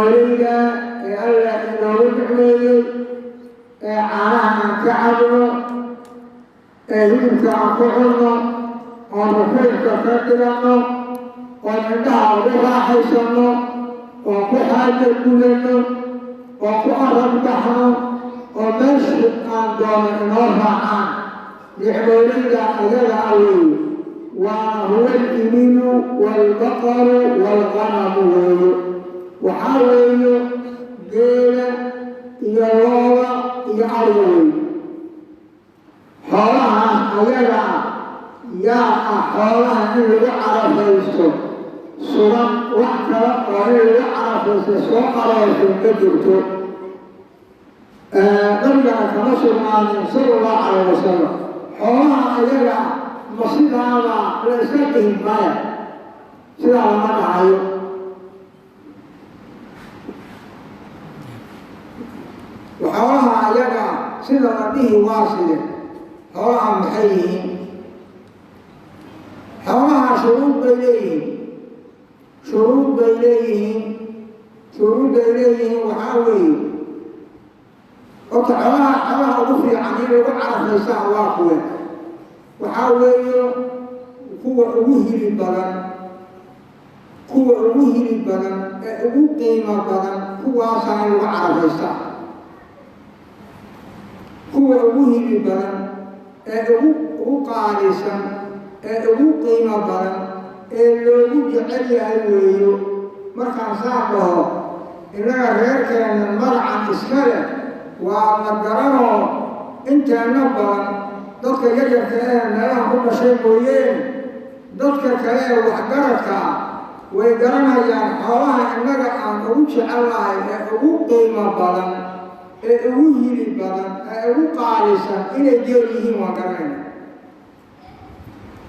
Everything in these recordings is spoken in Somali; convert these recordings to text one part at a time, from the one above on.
وليدا ألا إنه يحمي عاها كعبه يمكن كحرمه ونفيك فكرمه وندعى براحي سنه وكحاجة كلنه وكأرم بحره ومشهد عن دون نرفع عنه لحوليدا أجل أولي وهو الإبل والبقر والغنم وحاول جيلة يلوى يعلوي حولها أيضا يا حولها إن يعرف يسوع سورة وحكا وإن يعرف يسوع على الكجرته نرجع كمسر معنا صلى الله عليه وسلم حولها أيضا مصير هذا لإسكتهم مايا سيدا لما دعايو وحولها أيضا سيدا به واصلة حولها محيين حولها شروط بإليهم وحاوي حولها أضفي عني وعرف نساء واقوة وحاوي كوة أوهي البلد أبو قيمة بلد كوة أصلا وعرف نساء كوة أوهي البلد أبو قارسا أبو قيمة بلد اللي جعلها الويو مركان صاحبه إنها غير كان المرعى إسكالة ومقرره انت نبضا dadka yaryarka ee meelaha ku dhashay mooyeen dadka kale ee waxgaradka way garanayaan xoolaha innaga aan ugu jecelahay ee ugu qiimo badan ee ugu hili badan ee ugu qaalisan inay geel yihiin waa garanayna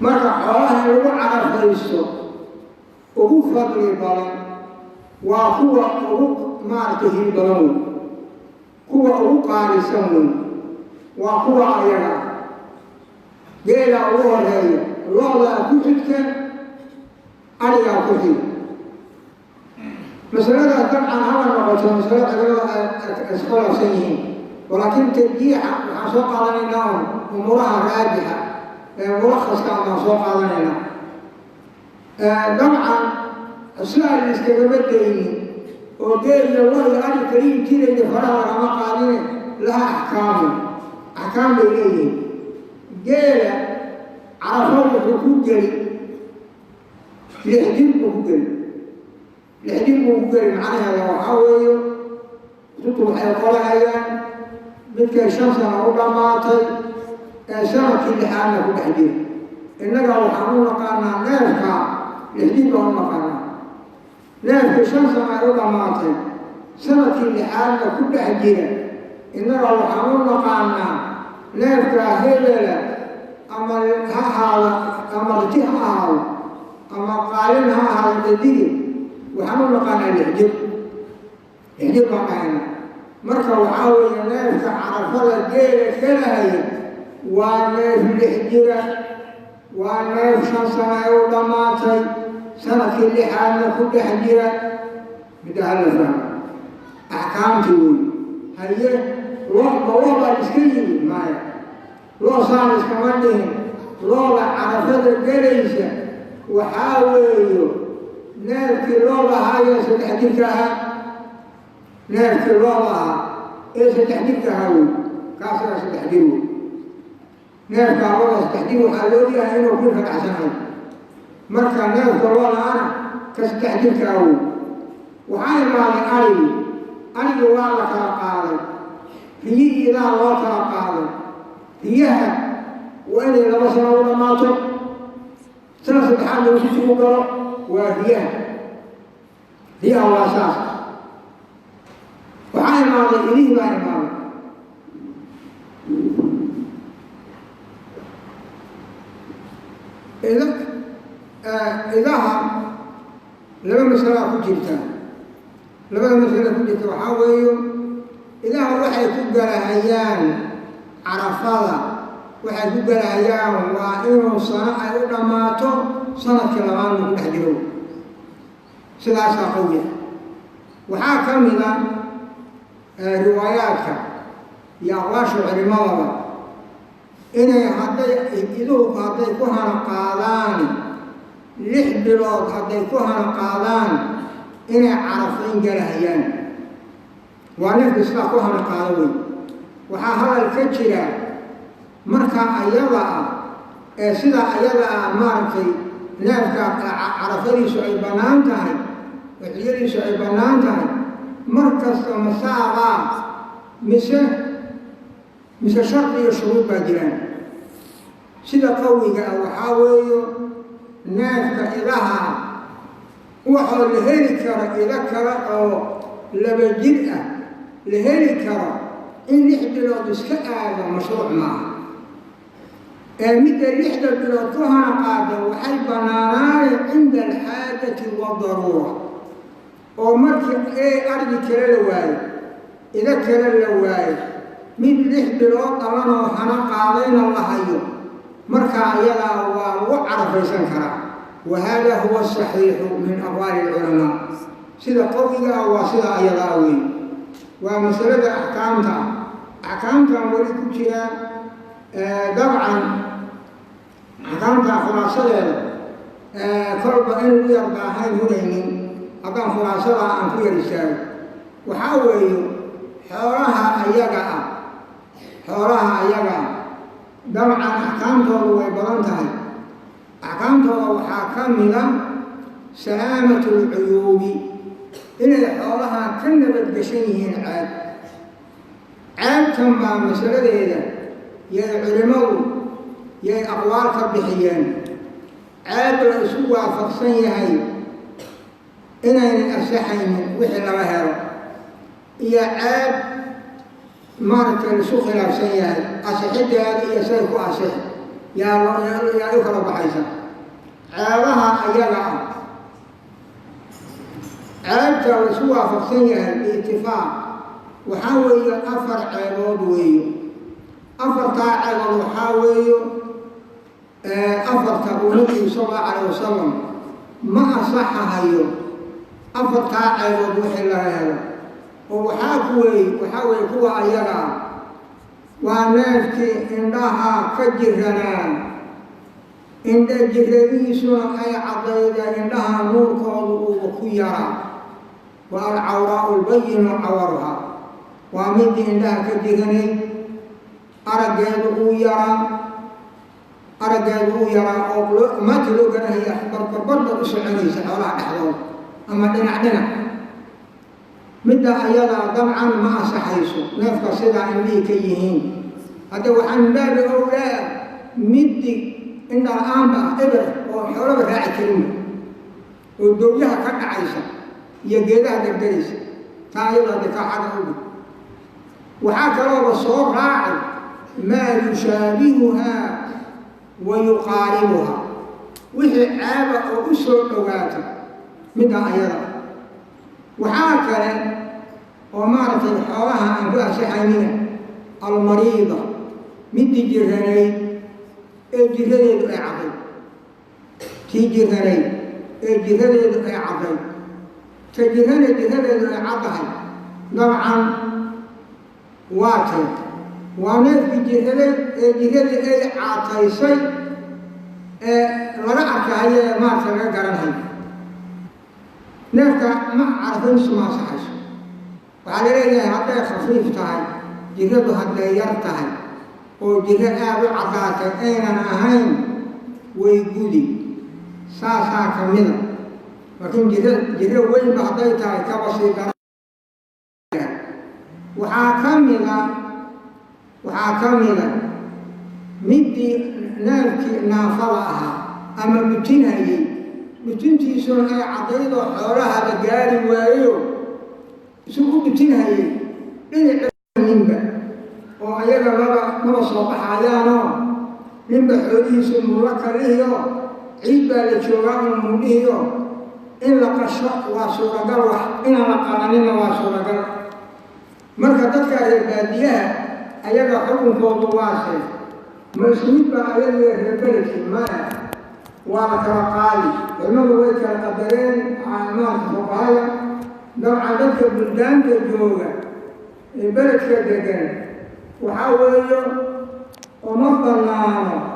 marka xoolaha in lagu carafaysto ugu fadli badan waa kuwa ugu maaragtay hili badan wey kuwa ugu qaalisan wey waa kuwa ayaga geela ugu horeeya loodaa ku xigta arigaa ku xig masalada dabcan haba noqoto masalo cillada iskhilaafsan yihiin walaakiin tarjiixa waxaan soo qaadanaynaa umuuraha raajixa ee mulakhaska baan soo qaadanaynaa dabcan sidaa la iskagama daynin oo geeliya wahi ari kaliin jirayda faraha lagama qaadine laha axkaam bay leeyihiin geela carafo wuxuu ku geli lixdin buu ku geli macnaheeda waxaa weeye dadku waxay qorahayaan midkay 5 sano u dhammaatay ee sanadkii lixaadna ku dhex jira innaga waxaan u naqaanaa neefka lixdin baan u naqaanaa neefkii 5 sano ay u dhammaatay sanadkii lixaadna ku dhex jira innaga waxaan u naqaanaa neefka hebela ama ha ahaado ama riti ha ahaado ama qaalin ha ahaado dadige waxaan u naqaanaa lixjir baan dhahayna marka waxaa weeye neefka carafada geela kelahaya waa neef lixjira waa neef 5 sano ay u dhammaatay sanadkii lixaadna ku dhex jira midda hala fahma axkaamtii wey haye looba iska yimid maya loo saan iskama dhihin looda carafada gelaysa waxaa weeyo neefkii looda ahaa ee 3 jirka ahaa neefkii looda ahaa ee 3 jirka ahaa wey kaasina 3 jir wey neefka looda 3 jir waxaa loogyahay inuu ku ragacsanayo marka neefka looda ana ka 3 jirka ahaa wey waxaa imaaday arigi waa la kala qaaday riyihii idaa loo kala qaaday riyaha waa inay 2 sano u dhammaato sana saddexaad lagu sugu galo waa riyaha waa saas waxaa imaaday ilihii baa imaaday idaha laba masalaa ku jirta waxaa weeyo idaha waxay ku galahayaan carafada waxay ku galahayaan waa inuu sano ay u dhammaato sanadkii labaad lagu dhex jiro sidaasaa qawya وحاكمنا رواياتك يا غاشو علماء إني إذوك هدي كهنا قادان لح بلاد هدي كهنا قادان إني عرفين جلهيان وأنا بسلا كهنا قادوي وحاها الكتشرة مركا أيضا سيدا أيضا ماركي نافكا عرفين سعي بنانتهي وحيري سعي بنانتهي مركز مساعة mise shardi iyo shuruud baa jiraan sida qawiga ah waxaa weeyo neefka idaha waxaa la heli karo ida kale oo laba jir ah la heli karo in 6 bilood iska aado mashruuc maaha midda 6 bilood ku hana qaada waxay banaanaayeen cinda alxaajati wadaruura oo markii ardi kale la waayo ida kale la waayo من 6 bilood أنا وحنا قاضين الله أيوه مركا يلا وعرف يسنكرا وهذا هو الصحيح من أقوال العلماء سيدا قوية وسيدا يلا أوي ومسألة أحكامها ولكم شيئا طبعا أحكامها خلاصة كرب إن يرضى هاي هنين أقام خلاصة عن كل رسالة وحاول حوالها أيقا حوالها أيضا طبعا أحكامته ويبرنتها أحكامته وحاكمنا سلامة العيوب إلى حوالها كنبت بشنيه عاد كما مسألة إذا يا علماء يا أقوال كبحيان عاد الأسوة فقصية هاي إنا أسحين وحلا وهرا يا عاد مارك السوق الأرسية أسحد هذه يسير أسح يا يخرب بحيسا عارها أيضا عارت السوق فقصية الاتفاق وحاول أفر عباد ويو أفر تاعب وحاول أفر تقولي صلى الله عليه وسلم ما أصحها يوم أفر تاعب وحلا هذا وحاول هو أيضا ونافك إنها كجرنا إن الجريسون أي عضيدة إنها نور قوضه وكيرا والعوراء البين عورها ومد إنها كجرني أرجله يرى ما تلقنا هي برضه بسعودي سحولها نحضر أما دنا مدة أيضا طبعا ما أصحيسو نفق صدا عندي كيهين هذا وعن باب أولى مدي إن الآن إبرة وحرب راعي كلمة والدوليها كان عايشة يجيلها دكتوريس تايلا دكا حدا أولي وحاك الله الصور راعي ما يشابهها ويقاربها وهي عابة وأسر لغاته مدة أيضا وحاكا ومارت الحوالها أن تأسحنين المريضة مدي جرهنين الجرهنين أعطي تي جرهنين الجرهنين أعطي تجرهنين أعطي طبعا واتي وناس الجرهنين أعطي شيء ورأك هي مارت الجرهنين نفكا ما عرفين سما صحيح وعلى رأيه هذا خفيف تاعي جهده هذا يرتاح وجهه أبو عطاته أين أنا هين ويجودي سا كمله لكن جهه وين بحضيتها كبسيطة وحاكمنا مدي نافك نافلها أما بتنهي بتنتيسون أي عضيضة حولها بقاري وايو سوء بتنهي إن نمبا وأيضا ما صبح عيانا نمبا حوليس الملكة ليه عيد بالجوان الموليه إن لقشق واسورة قروح إن لقانين واسورة قروح مركا تذكر البادية أيضا حكم فوض واسع مسؤول بأيضا الربلك ما وأنا كما قالي المهم هو كالقدرين عن ناس فقهاء نوع عددك بلدان الجوغة البلد كدقان وحاولوا ومضلنا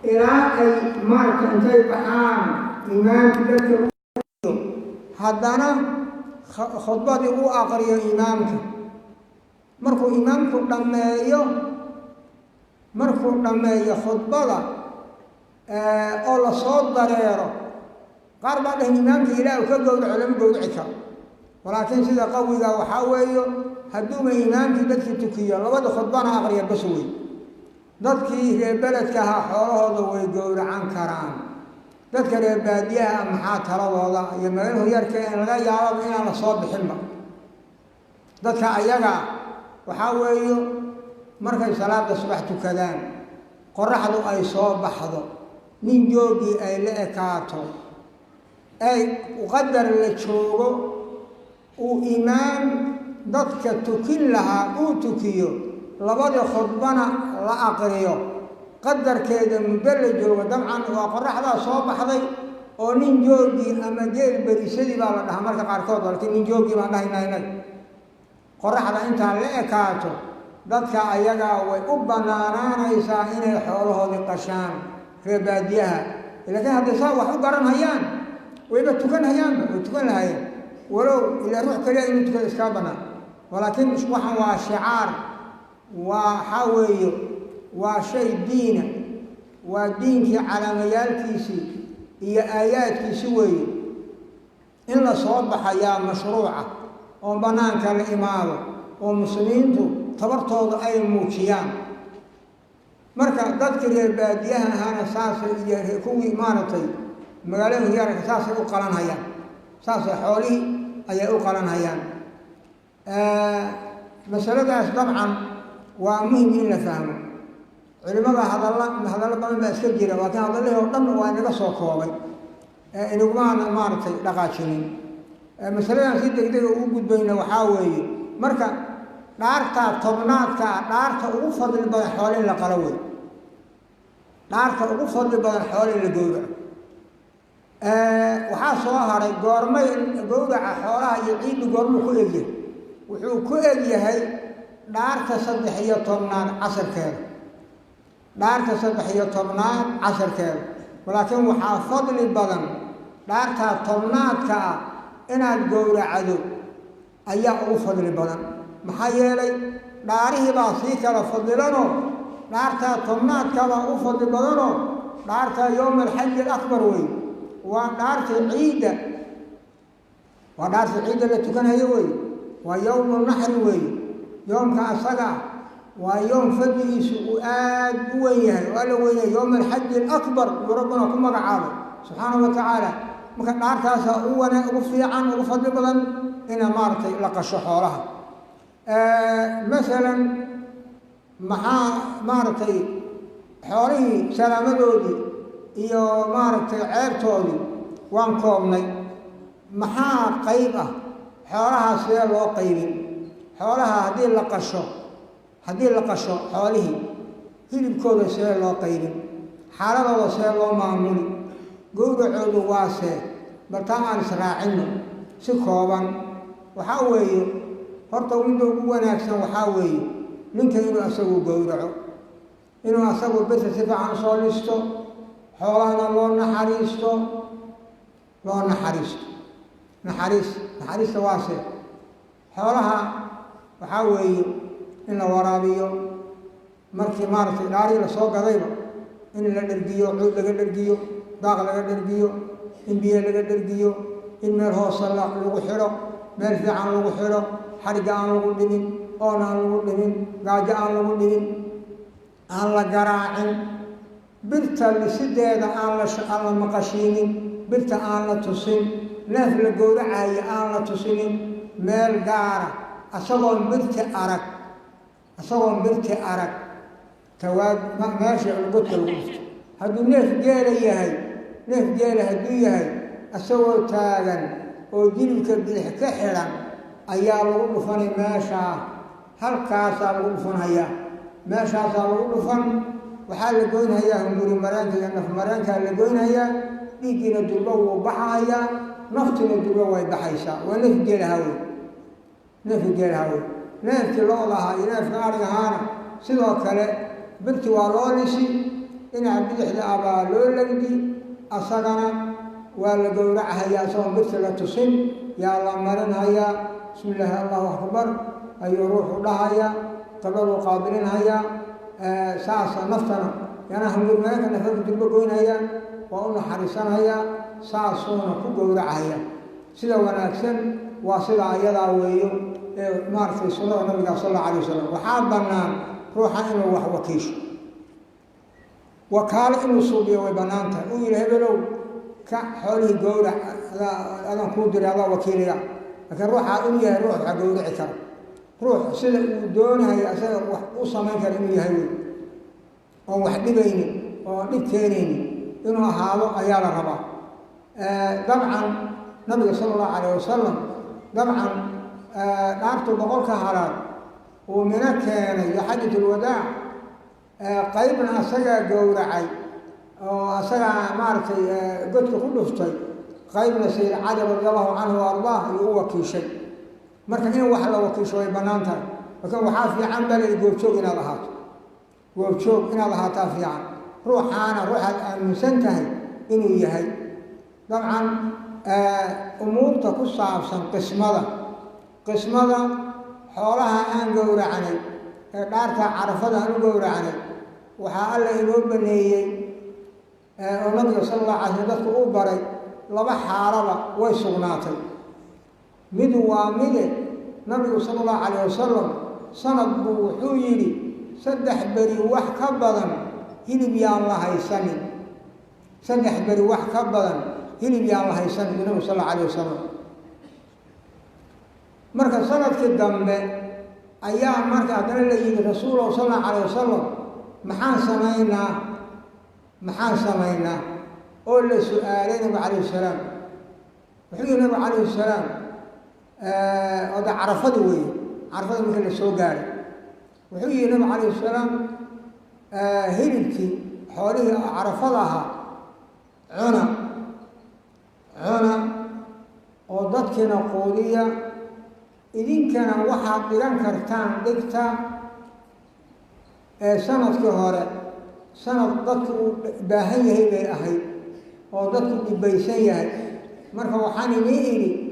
إلى أي مارك أنتي بحان إمام تذكر حدنا خطبة هو آخر إمامك مركو إمامك لما خطبة الله صوت ضريره قال بعد إمامك إله وكبر العلم جودعك ولكن سيدا قوي ذا وحاويه هدوم إمامك بدك تكيه لو بده خطبنا آخر بسوي dadkii reer beledkaha xoolahooda way gowracan karaan dadka reer baadiyaha maxaa taladooda iyo magaalada yarka in laga yaabo inaan la soo bixinba dadka ayaga waxaa weeyo markay salaada subax tukadaan qoraxdu ay soo baxdo nin joogii ay la ekaato ay uqadar la joogo uu imaam dadka tukin lahaa uu tukiyo labada khudbana la aqriyo qadarkeeda muddo la joogo dabcan waa qoraxdaa soo baxday oo nin joogii ama geel berisadii baa la dhahaa marka qaarkood laakiin nin joogii baan dhahaynaa inaga qoraxda intaa la ekaato dadka ayagaa way u bannaanaanaysaa inay xoolahoodii qashaan reer baadiyaha laakiin hadday saa wax u garan hayaan wayba tukan hayaanba way tukan lahayeen walow ilaa ruux kaliya inuu tukada iskaa bannaan walaakiin waxan waa shicaar وحاويه وشيء دينه ودينك على ميالكيسي هي آياتك سوي إن صوبح يا مشروعة وبنانك الإمارة ومسلمين تبرتوض أي موتيان مركا تذكر البادية هانا ساسة يكون إمارتي مقالين هيارك ساسة أقلان هيان ساسة حولي أي أقلان هيان مسألة طبعا ومهم إن نفهمه علماء هذا الله بدن بس كجيرة لكن هذا اللي هو ضمن وأنا قصوا كوابي إنه ما رتي لقاشين مثلاً سيدك ده وجود بينه وحاوي مركا دارتا طبنات دارتا وفضل بدن حوالين لقلوي دارتا وفضل بدن حوالين لجودة وحاسوها ري قرمي جودة حوالها يعيد قرمه كله وحو كله هاي دارتا صدحية طبنان عشر كير دارتا صدحية طبنان عشر كير ولكن وحافظ لي بدن دارتا طبنات كا إن الجورة عدو أيها أوفض لي بدن محيالي داره باسيك لفضلنه دارتا طبنات كا أوفض لي بدنه دارتا يوم الحج الأكبر وي ودارتا عيدة ودارتا عيدة اللي تكون هي وي ويوم النحر وي يوم كأسرع ويوم فدي سؤال وياه ولا وياه يوم الحج الأكبر وربنا كم عارف سبحانه وتعالى مكان عارف وأنا وفي عن وفضل بدن إن مارتي لقى شحورها مثلا مع مارتي حوري سلام دودي إيو مارتي عيرتولي وانكومني مع قيبة حورها سير وقيبين xoolaha haddii la qasho xoolihii hilibkooda see loo qaybin xaaladooda see loo maamuli gowracoodu waa see bartaan aan israacinno si kooban waxaa weeye horta midda ugu wanaagsan waxaa weeye ninka inuu asagu gowraco inuu asagu birta si fiican soo listo xoolahana loo naxariista waa see xoolaha waxaa weeye in la waraabiyo markii maaragtay dhaarii la soo gadayba in la dhergiyo cuud laga dhergiyo daaq laga dhergiyo in biyo laga dhergiyo in meel hoose lagu xidho meel fiican lagu xidho xadhigga aan lagu dhimin oon aan lagu dhimin gaajo aan lagu dhimin aan la garaacin birta lisideeda aan la maqashiinin birta aan la tusin neef la gowracayo aan la tusinin meel gaara asagoon birti arag tawaad meesha godka lagu dhifto hadduu neef geela hadduu yahay asagoo taagan oo jilibka bidix ka xidhan ayaa lagu dhufanay meeshaa halkaasaa lagu dhufanhayaa meeshaasaa lagu dhufan waxaa la goynhayaa hunguri mareenka iyo naf mareenkaa la goynhayaa dhiiggiina durba wuu baxahayaa نفتنا الدروة ويبحيسا ونفجي الهوي نفجي الهوي نفجي لوضها ينفجي أرغهانا سيدو كلا بنتي والوليسي إن عبد إحدى أبا لولندي أصغنا والقورعها يا سوى بنتي لتصم يا الله مرنها يا بسم الله الله أكبر أي روح الله يا قبل قابلين هيا ساسا نفتنا يعني هم يقولون أن نفرق تلبقون هيا وأن حريصان هيا ساسونا كقورع هيا سيدا ونأكسن وسيدا أيضا ويو مارتي صلى الله عليه وسلم وحابنا روحا إنه وكيش وقال إنه صوبيا وبنانتا وإله بلو كحوله قورع أنا كودر هذا وكيليا لكن روحا إنه روح قورع كرم روح سيدا دونها يا سيدا وصمين كريم يهوي أو واحد بيني أو نبتيني إنه هذا أيال الربا طبعا النبي صلى الله عليه وسلم طبعا نعرف بقول كهران ومن كان يحدث الوداع قريبا أسجى جورعي أو أسجى مارتي قلت كله فتي قريبا سيد علي رضي الله عنه وأرضاه هو كل شيء marka in wax la wakiisho ay banaan tahay laakiin waxa fiican bal ay goobjoog inaad ahaato goobjoog inaad ahaato fiican ruuxaana ruuxa aaminsan tahay inuu yahay dabcan umuurta ku saabsan qismada xoolaha aan gowracanay ee dhaarta carafada aan gowracanay waxa alla inoo baneeyay oo nabiga sallallahu alayhi wasallam dadku u baray laba xaalaba way sugnaatay mid waa mide nabigu sallallahu alayhi wasallam sanad buu wuxuu yidhi saddex beri wax ka badan hilib yaan la haysanin saddex beri wax ka badan hilib yaan la haysanin nabigu sallallahu alayhi wasallam marka sanadkii dambe ayaa marka haddana la yidhi rasuulullah sallallahu alayhi wasallam maxaan samaynaa oo la su'aalay nabigu alayhi salaam wuxuu yidhi nabigu alayhi salaam هذا عرفة وين عرفة مثل السوقاري وحي النبي عليه السلام هلتي حواليه عرفضها عنا وضدكنا قولية إذن كان واحد لن كرتان دكتا سنة كهارة سنة ضدك باهية هي بأهي وضدك بيسية مركا وحاني ميئلي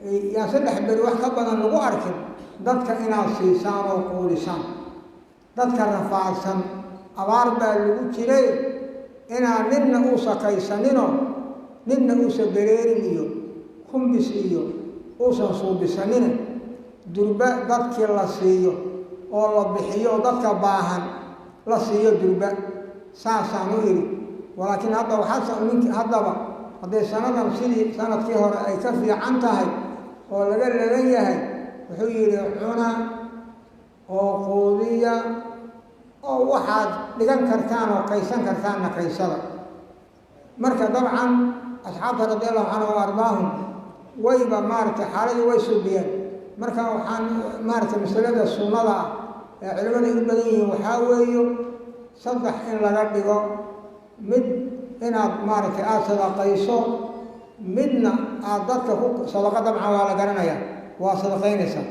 يا سدح بر wax ka badan lagu arkin dadka inaad siisaan oo quulisaan dadka rafaadsan abaar baa lagu jiray inaan ninna u sakaysanino ninna u sabeerin iyo kumbis iyo uusan suubisanin durba dadkii la siiyo oo la bixiyo dadka baahan la siiyo durba saasaan u iri walaakiin hadda waxaa ninki haddaba hadday sanadan sidii sanadkii hore ay ka fiican tahay oo laga yahay wuxuu yidhi cuna oo quudiya oo waxaad dhigan kartaan oo kaysan kartaanna kaysada marka dabcan asxaabta radiallahu canhu wa ardaahum wayba maaragtay xaaladii way suubiyeen marka waxaan maaragtay masalada sunnada ah ee culimmada u badan yihiin waxaa weeyo saddex in laga dhigo mid inaad maaragtay aada sadaqayso midna aad dadka ku sadaqa dabcan waa la garanayaa waa sadaqaynaysaa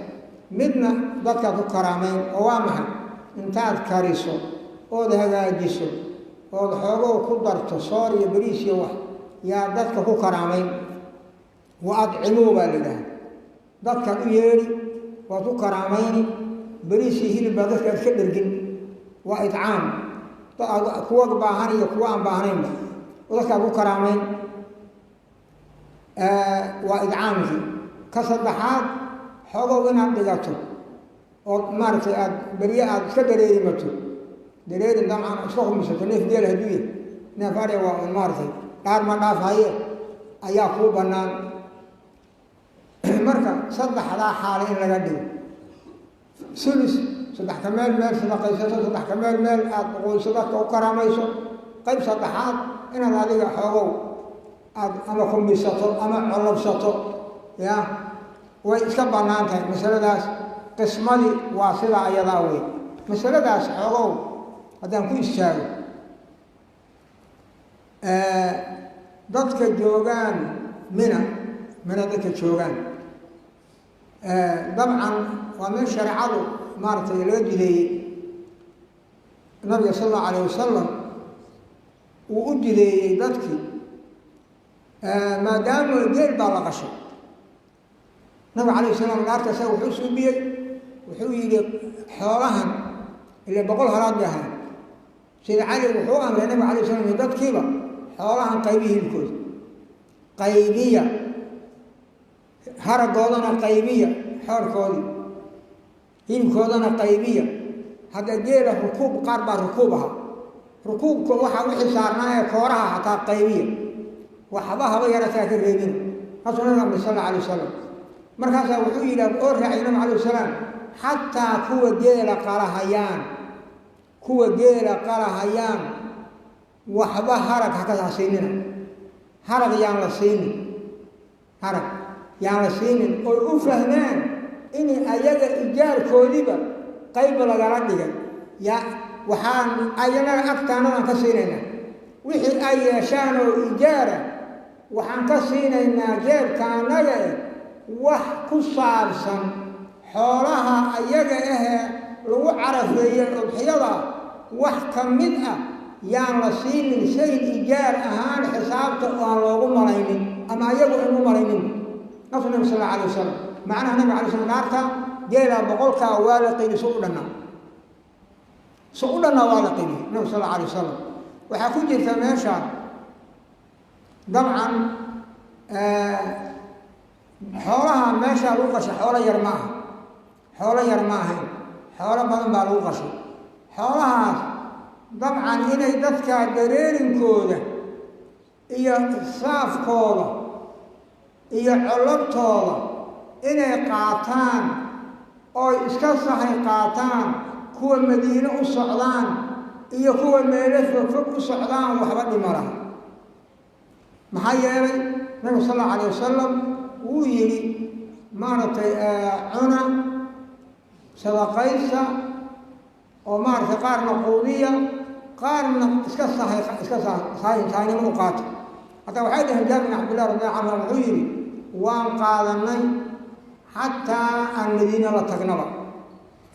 midna dadka ku karaamayn oo waa maxay intaad kariso ood hagaajiso ood xoogow ku darto soor iyo bariis iyo wax yaa dadka ku karaamayn wa adcimuu baa lidhaha dadkaad u yeedhi waad ku karaamayni bariis iyo hilib baa dadka iska dhergin waa idcaam kuwa baahan iyo kuwa aan baahnaynba dadkaad ku karaamayn waa idcaamkii ka saddexaad xoogow inaad dhigato oo maaragtay aad berye aad iska dareerimato dareerin dabcan iska humisato neef geel hadduu yahay neef arya waa un maaragtay dhaar ma dhaafaye ayaa kuu bannaan marka saddexdaa xaale in laga dhigo sulis saddex ka meel sadaqaysato saddex ka meel aad qoyso dadka u karaamayso qayb saddexaad inaad adiga xoogow aad ama kumisato ama colobsato ya way iska bannaan tahay masaladaas qismadii waa sidaa ayadaa wey masaladaas xoogow haddaan ku istaago dadka joogaan mina من هذا كشوغان طبعا ومن شرعه مارت الوجلي النبي صلى الله عليه وسلم وأجلي ذاتك ما دام الجيل بلغ شيء النبي عليه السلام لا تسوي حسن بيه وحوي حولها اللي بقولها رادها سيد علي وحوها من النبي عليه السلام ذات كيبا حولها قيبيه الكل قيبية هرق قولنا قيبية حول كودي هين كودنا قيبية هذا جيله ركوب قرب ركوبها ركوب وحا وحي صارناها كورها حتى قيبية وحبها غير ساكن ريبين رسول الله صلى الله عليه وسلم مركز وحوي إلى أورها النبي عليه السلام حتى كو جيل قرهيان وحبا هرق هكذا سيننا هرق يان لسيني هرق يان لسيني وفهمان إني أيضا إجار كوديبا قيب لغردك يا وحان أيضا أكتانا كسيننا وحي أي شانو إجارة وحان كسيننا جيب كان نجا وح كصارسا حولها أيضا لو عرفي الحيضة wax kamid yaan la siinin shay ijaar ahaan xisaabta aan loogu malaynin ama ayagu inuu malaynin nabi sallallahu alayhi wasallam macnaha nabi alayhi wasallam naarta geela boqolka waa la qiimi soo dhana waa la qiimi nabi sallallahu alayhi wasallam waxa ku jirta meesha dabcan xoolaha meesha lagu qasho xoolo yar ma aha xoolo badan baa lagu qasho xoolahaas dabcan inay dadka dareerinkooda iyo saafkooda iyo colobtooda inay qaataan oo iska sahay qaataan kuwa madiina u socdaan iyo kuwa meelo fog u socdaan waxba dhimara maxaa yeelay nabi sallallahu alayhi wasallam wuu yidhi maaragtay cuna sadaqaysa oo maaragtay qaarna quudiya qaarna iska sahaynimo u qaato hataa waxay dhaheen jaabir bin cabdillah radiallahu canhu wuxuu yidhi waan qaadanay xataa aan madiina la tagnaba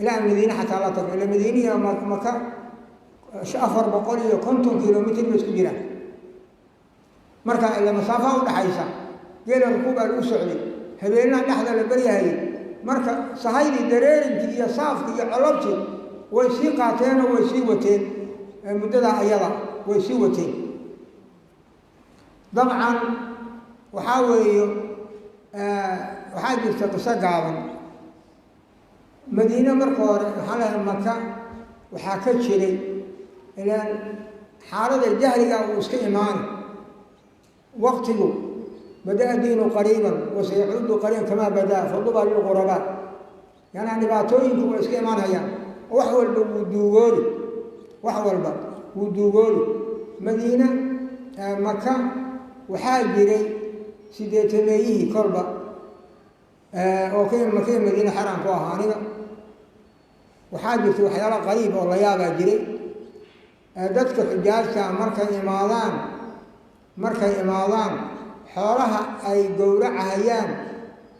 ilaa aan madiina xataa la tagno ila madiiniya maka 450 kilomitr ba isku jiraan marka ila masaafa u dhaxaysa geela rukuubaa lagu socday habeenaha dhexda la baryahayay marka sahaydii dareerinkii iyo saafkii iyo colobtii way sii qaateenoo way sii wateen muddada ayada way sii wateen dabcan waxaa weeye waxaa jirta qiso gaaban madiine marka hore waxaa lahay maka waxaa ka jiray ilaan xaalada jahliga uu iska imaani waqtigu bada'a diinu qariiban wasayacuudu qariiban kamaa badaa faduba lilqurabaa yana dhibaatooyinku way iska imaanayaan wax walba wuu duugooli madiina maka waxaa jiray sideetameeyihii kolba oo maka madiina xaraan ku ahaa aniga waxaa jirtay waxyaala qariib oo la yaabaa jiray dadka xujaajta markay imaadaan xoolaha ay gowracahayaan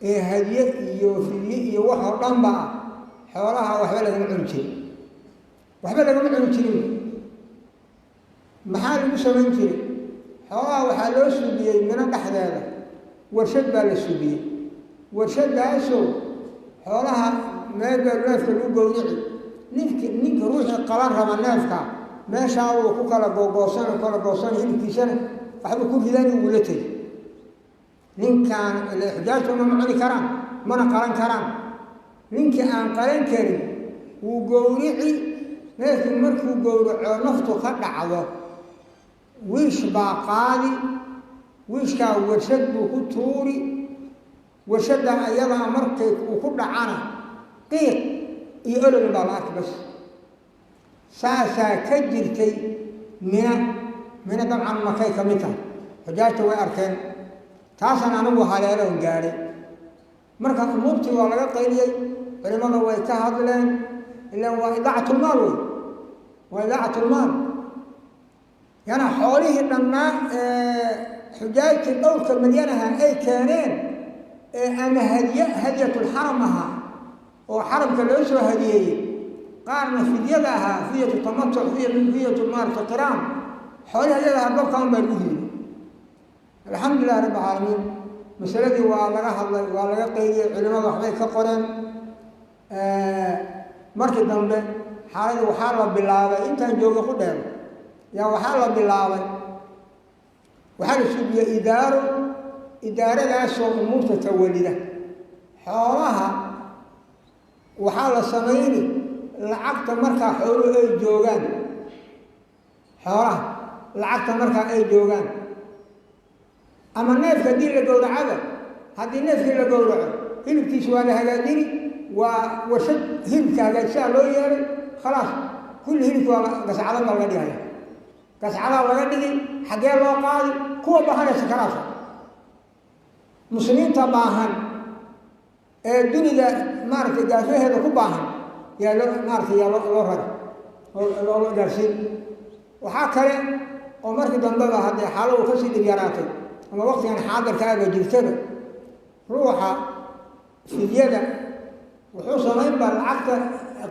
ee hadye iyo fidye iyo wax oo dhanba xoolaha waxba lagama cuni jirin maxaa lagu samayn jiray xoolaha waxaa loo suubiyey mino dhexdeeda warshad baa la suubiyey warshadaasoo xoolaha meel baa neefka lagu gowrici ninka ruuxii qalan raba neefka meeshaa uu ku kala googoosan hilibkiisana waxba ku ridaan ugula tegi ninkaan xujaajtuna ma cuni karaan mana qalan karaan ninkii aan qalan karin wuu gowrici neefkii markuu gowraco naftu ka dhacdo wiish baa qaadi wiishkaa warshad buu ku tuuri warshadda ayadaa markay uu ku dhacana qiiq iyo olol baa la arki bas saasaa ka jirtay mina dabcan makay ka mid tahay xujaajta way arkeen taasaan anigu haleeloon gaadhay marka umuurtii waa laga qayliyey culimada way ka hadleen ilaan waa idaacatulmaal wey waa idaacatulmaal yana xoolihii dhannaa xujaajtii dhowrka milyanaha ay keeneen أنا هدية الحرم وحرم كالعسر هدية قارنا في يدها فية التمتع فية المارة القران حولها يدها بقى بيقولي الحمد لله رب العالمين مسألة ولا قيد علماء وحبي كقرن مركز دمبه حالة وحالة بالله أنت جوجا خدام يا وحالة بالله وحالة سبية إدارة ناس أمور تتولده حولها وحالة سميني lacagta markaa xooluhu ay joogaan xoolaha lacagta markaa ay joogaan ama neefka haddii la gowracada haddii neefkii la gowraco hilibkiisa waa la hagaajini waa warshad hilibka hagaajsaa loo yeelay khalaas kulli hilibka waa gascada baa laga dhigaya gascadaa laga dhigi xaggee loo qaadi kuwa baahanaysa karaasa muslimiinta baahan ee dunida maaragtay gaafaheeda ku baahan يا لو نارتي يا لو رد لو درسين وحكره ومركي دنبا هذه حاله وكسي دياراتي اما وقت يعني حاضر كاغا جلتبه روحه في يده وحوصلين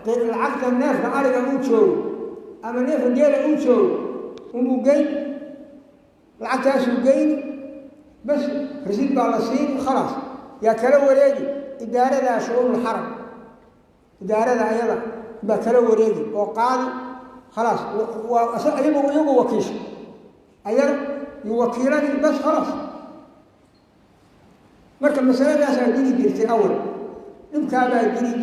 بالعقد الناس بقالي موتشو اما نيف ديال موتشو وموجي العقد اسو جاي بس رزيد بالسين خلاص يا كلا ولادي اداره ذا شؤون الحرم إدارة أيضا بكرة وريدي وقال خلاص يبغوا وكيش أيضا يوكيلني بس خلاص مركب مسألة لا سأجيني جرتي أول نبكى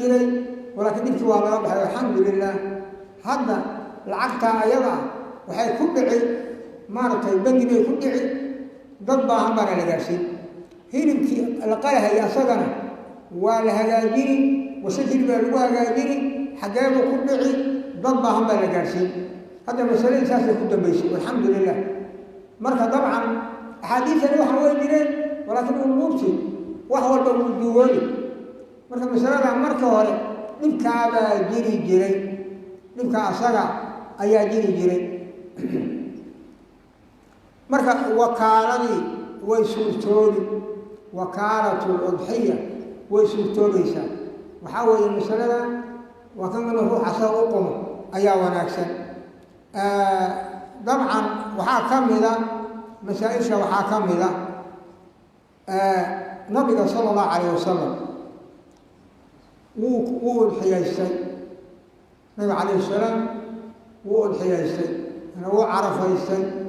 جري ولكن نبكي والله ربها الحمد لله هذا العقد أيضا وحي كبعي مارتي بنجي كبعي ضبها همبر لجاسين هي نبكي لقاها يا صدنا والهجاجين وسجل بالواقع جري حجابه كبعي ضبها هم بالجالسين هذا مسألة أساسية كده بيشي والحمد لله مركا طبعا أحاديث اللي هو جرين ولكن المبتي وهو الجوالي مركا مسألة مركا ولا نبكى جري نبكى أصلا أيا جري مركا وكالة ويسولتوني وكالة الأضحية ويسولتوني وحاول المسألة وكان له حساب قم أيا وناكسن طبعا وحاكم إذا مسائل وحاكم إذا نبي صلى الله عليه وسلم والحياستي النبي عليه السلام والحياستي أنا هو عرف يستي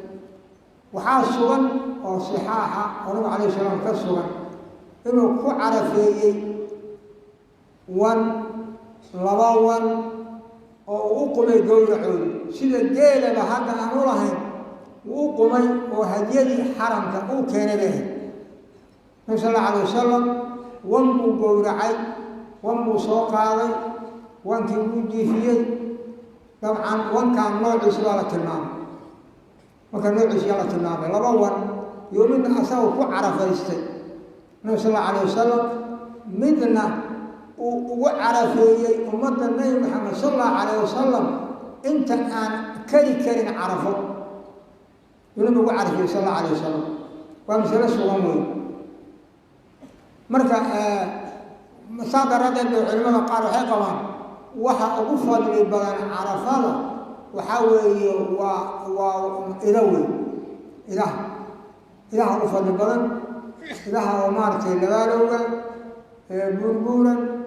وحاسوا أو صحاحة والنبي عليه السلام كسوا إنه كو عرفي لباوان oo qomay gowracood sida geelaba hadda aan u lahayn uu qomay oo hadiyadii xaramka uu keenay nabi sallallahu alayhi wasallam uu gowracay uu soo qaaday wankii uu jiifiyay dabcan wankaan noociisa la tilmaamay marka noociisa la tilmaamay labawan yoomin asaw ku carafaystay nabi sallallahu alayhi wasallam midna وعرفي أمة النبي محمد صلى الله عليه وسلم أنت الآن كري عرفه يقولون وعرفي صلى الله عليه وسلم ومثل سوامي مركا صادر هذا العلماء قالوا هي طبعا وحا أغفر للبغان عرفه وحاول وإلوي إله أغفر للبغان إله أمارتي لبالوغا بربورا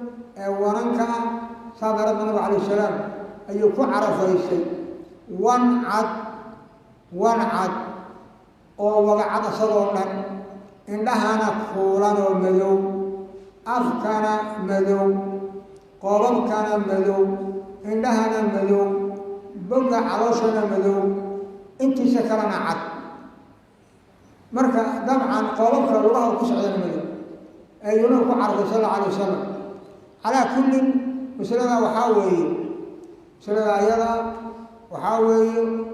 ورنكا صادر النبي عليه السلام أيوك عرف الشيء وانعد أو وقعد صدورا إنها نقولا ومذو أفكان مذو قولم كان مذو إنها مذو بقى عروسنا مذو انت سكرنا عد مركا طبعا قولم كان الله وكسعنا مذو أيونك عرض صلى الله عليه وسلم على كل مسألة أيضا وحاول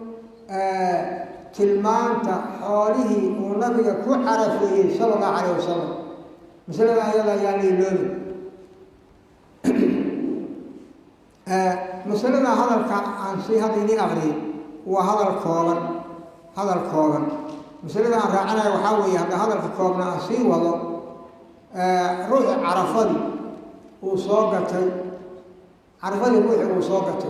تلمانتا حوله ونبي كو عرفه صلى الله عليه وسلم مسألة أيضا يعني لون مسألة هذا الكأنسي هذه أغري وهذا الكوغن مسألة أن رعنا وحاول هذا الكوغن أنسي والله روح عرفني وصوقتي عرفني روحي وصوقتي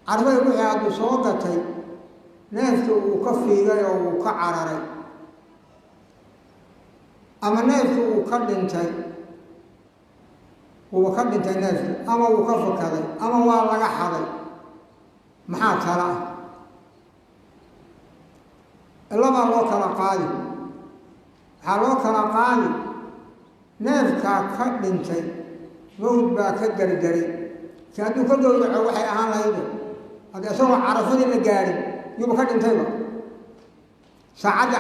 عرفني روحي عاد وصوقتي نافت وكفي جاي وكعرري أما نافت وكدنتي وكدنتي نافت أما وكفك هذا أما والله حظي محات هلا إلا ما الله كلا قادي حلو كلا قادي نافك كدنتي موت باك جرجري كانوا كدوا وحي أهان لهيدا هذا سوى عرفني لجاري يبقى كدنتي بقى ساعات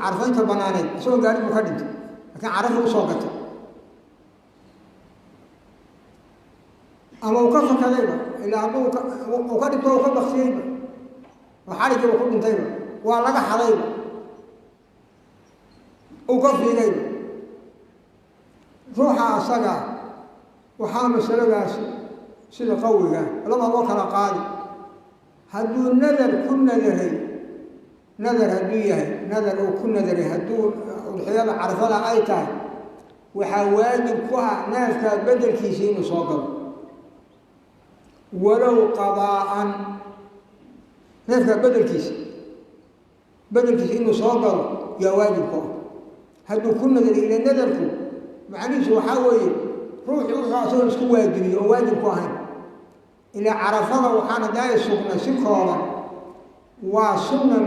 عرفني تبناني سوى جاري مكدنتي لكن عرفه وصوقته أما وكفك هذا إلا أبوه وكدنتي وكبخ سيبه وحالك وكدنتي بقى والله حليبه وكفي ليبه روحها صقع وحامل سلوغاس سيده قوية لما الله كلا قادي هدو النذر كل نذري نذر هدويه نذر وكل نذري هدو الحياة عرفها أي تاي وحواجب كوها ناس كان بدل كيسين وصوقوا ولو قضاء ناس كان بدل كيسين وصوقوا يا واجب كوها هدو كل نذري إلى نذركم معنيش وحاول روحي أصلا اسكو واجبي وواجب كوهن إلى عرفها وحانا داي سنة سكولا وسنة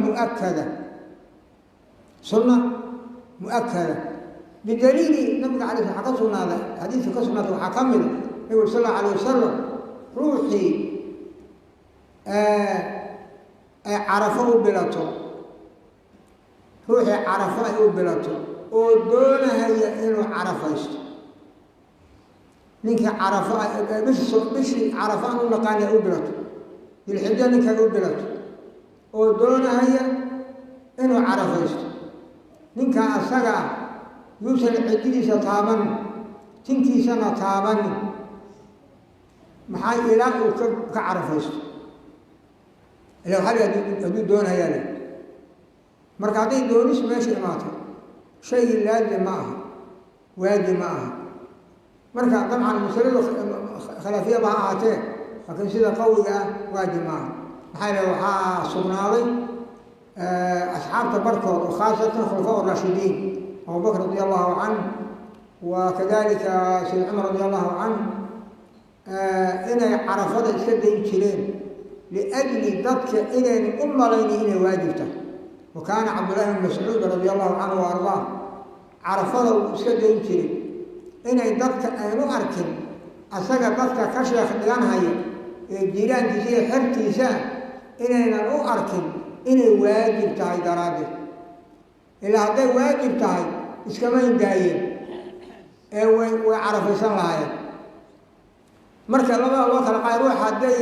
مؤكدة بدليل النبي عليه الصلاة والسلام هذا حديث قسمة وحكمل يقول صلى الله عليه وسلم روحي عرفه بلاته روحي عرفه بلاته ودونها هي إنه عرفه نينك عرفاء بش عرفاء ونقاني أبلت الحجة نينك أبلت ودونها هي إنه عرفيش نينك أسرع يوصل الحجيس تامن تنكي سنة تامن محاي إله كعرفيش لو حال يدو دونها يالي مركاتي دونيش ماشي إماته شيء لازم معها واجب معها مركا طبعا مسألة خلافية بها آتين لكن سيدة قوية واجب معها حالة وحا صبناضي أصحاب تبركوا وخاصة خلفاء الراشدين أبو بكر رضي الله عنه وكذلك سيد عمر رضي الله عنه إن عرفات السد يمشلين لأجل ضدك إلى لين إلى واجبته وكان عبد الله بن مسعود رضي الله عنه وأرضاه عرفات السد يمشلين inay dadka aanu arkin asaga dadka ka sheekhdhiganhaya jiiraankiisa iyo xertiisa inaynan u arkin inay waajib tahay daraaddeed ilaa hadday waajib tahay iskama indaayeen ee way carafaysan lahaayeen marka labada loo kala qaay ruux hadday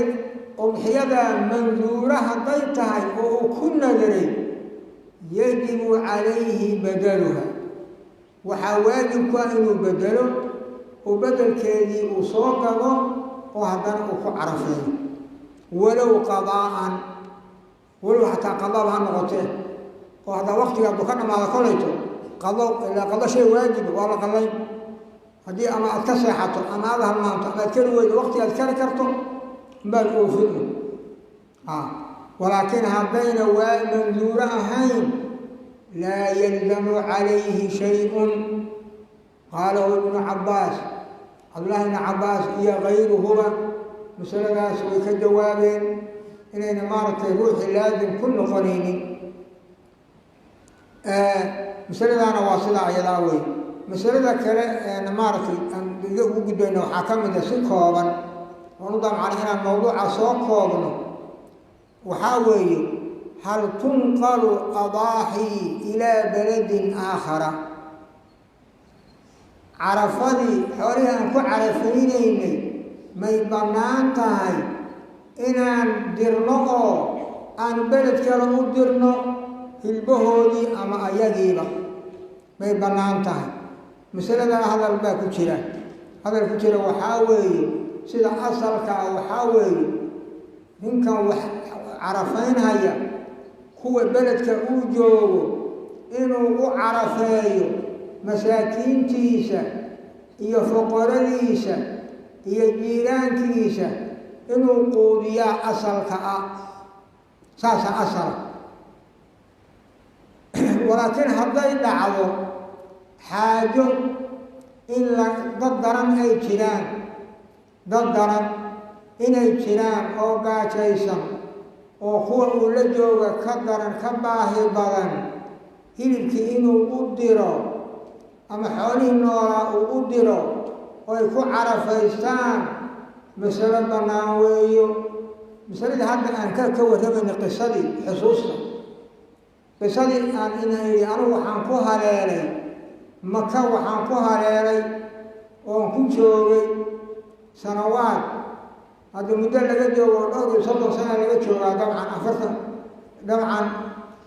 udxiyada manduura hadday tahay oo uu ku nadaray yajibu calayhi badaluha waxaa waajib ku ah inuu bedelo oo bedelkeedii uu soo gado oo haddana uu ku carafeeyo walow qadaa'an walow xataa qadaaba ha noqotee oo haddaa waqtiga hadduu ka dhamaado kolayto qado shay waajiba waa la qadayn haddii ama aad ka seexato ama aad halmaanto ama aad kari weydo waqti aad kari karto baad oofin walaakiin haddayna waa manduuro ahayn لا يلزم عليه شيء قاله ابن عباس عبد الله بن عباس هي غيره مسألة سوي كجواب إن مارت روح لازم كل قنين مسألة أنا واصلة يلاوي مسألة كلا أنا مارت أن يوجد إنه حكم إذا سكوبا ونضم علينا الموضوع سكوبا وحاول هل تنقل أضاحي إلى بلد آخر عرفني حولها أنكو عرفينيني ما يبنان تاي إن درنو أن بلد كلمو درنو في البهودي أما أيجيبا ما يبنان تاي مثلا هذا الباك كتيرا هذا الكتيرا وحاول سيدا أصلك وحاول إن كان عرفين هيا هو بلدك uu joogo inuu u carafeeyo masaakiintiisa iyo fuqaradiisa iyo jiiraankiisa inuu quudiyaa asalka ah saasa asala walaakiin hadday dhacdo xaajo in dad daran ay jiraan dad daran inay jiraan oo gaajaysan oo kuwa uu la jooga ka daran ka baahi badan hilibkii inuu u diro ama xoolihii noolaa uu u diro oy ku carafaystaan masalo bannaan weeyo masaladii hadda aan ka warramayna qisadii xusuusta qisadii aan inaan yidhi anugu waxaan ku haleelay maka waxaan ku haleelay oon ku joogay sanawaad haddii muddo laga joogo dhowr iyo 30 sana laga joogaa dabcan 40 dabcan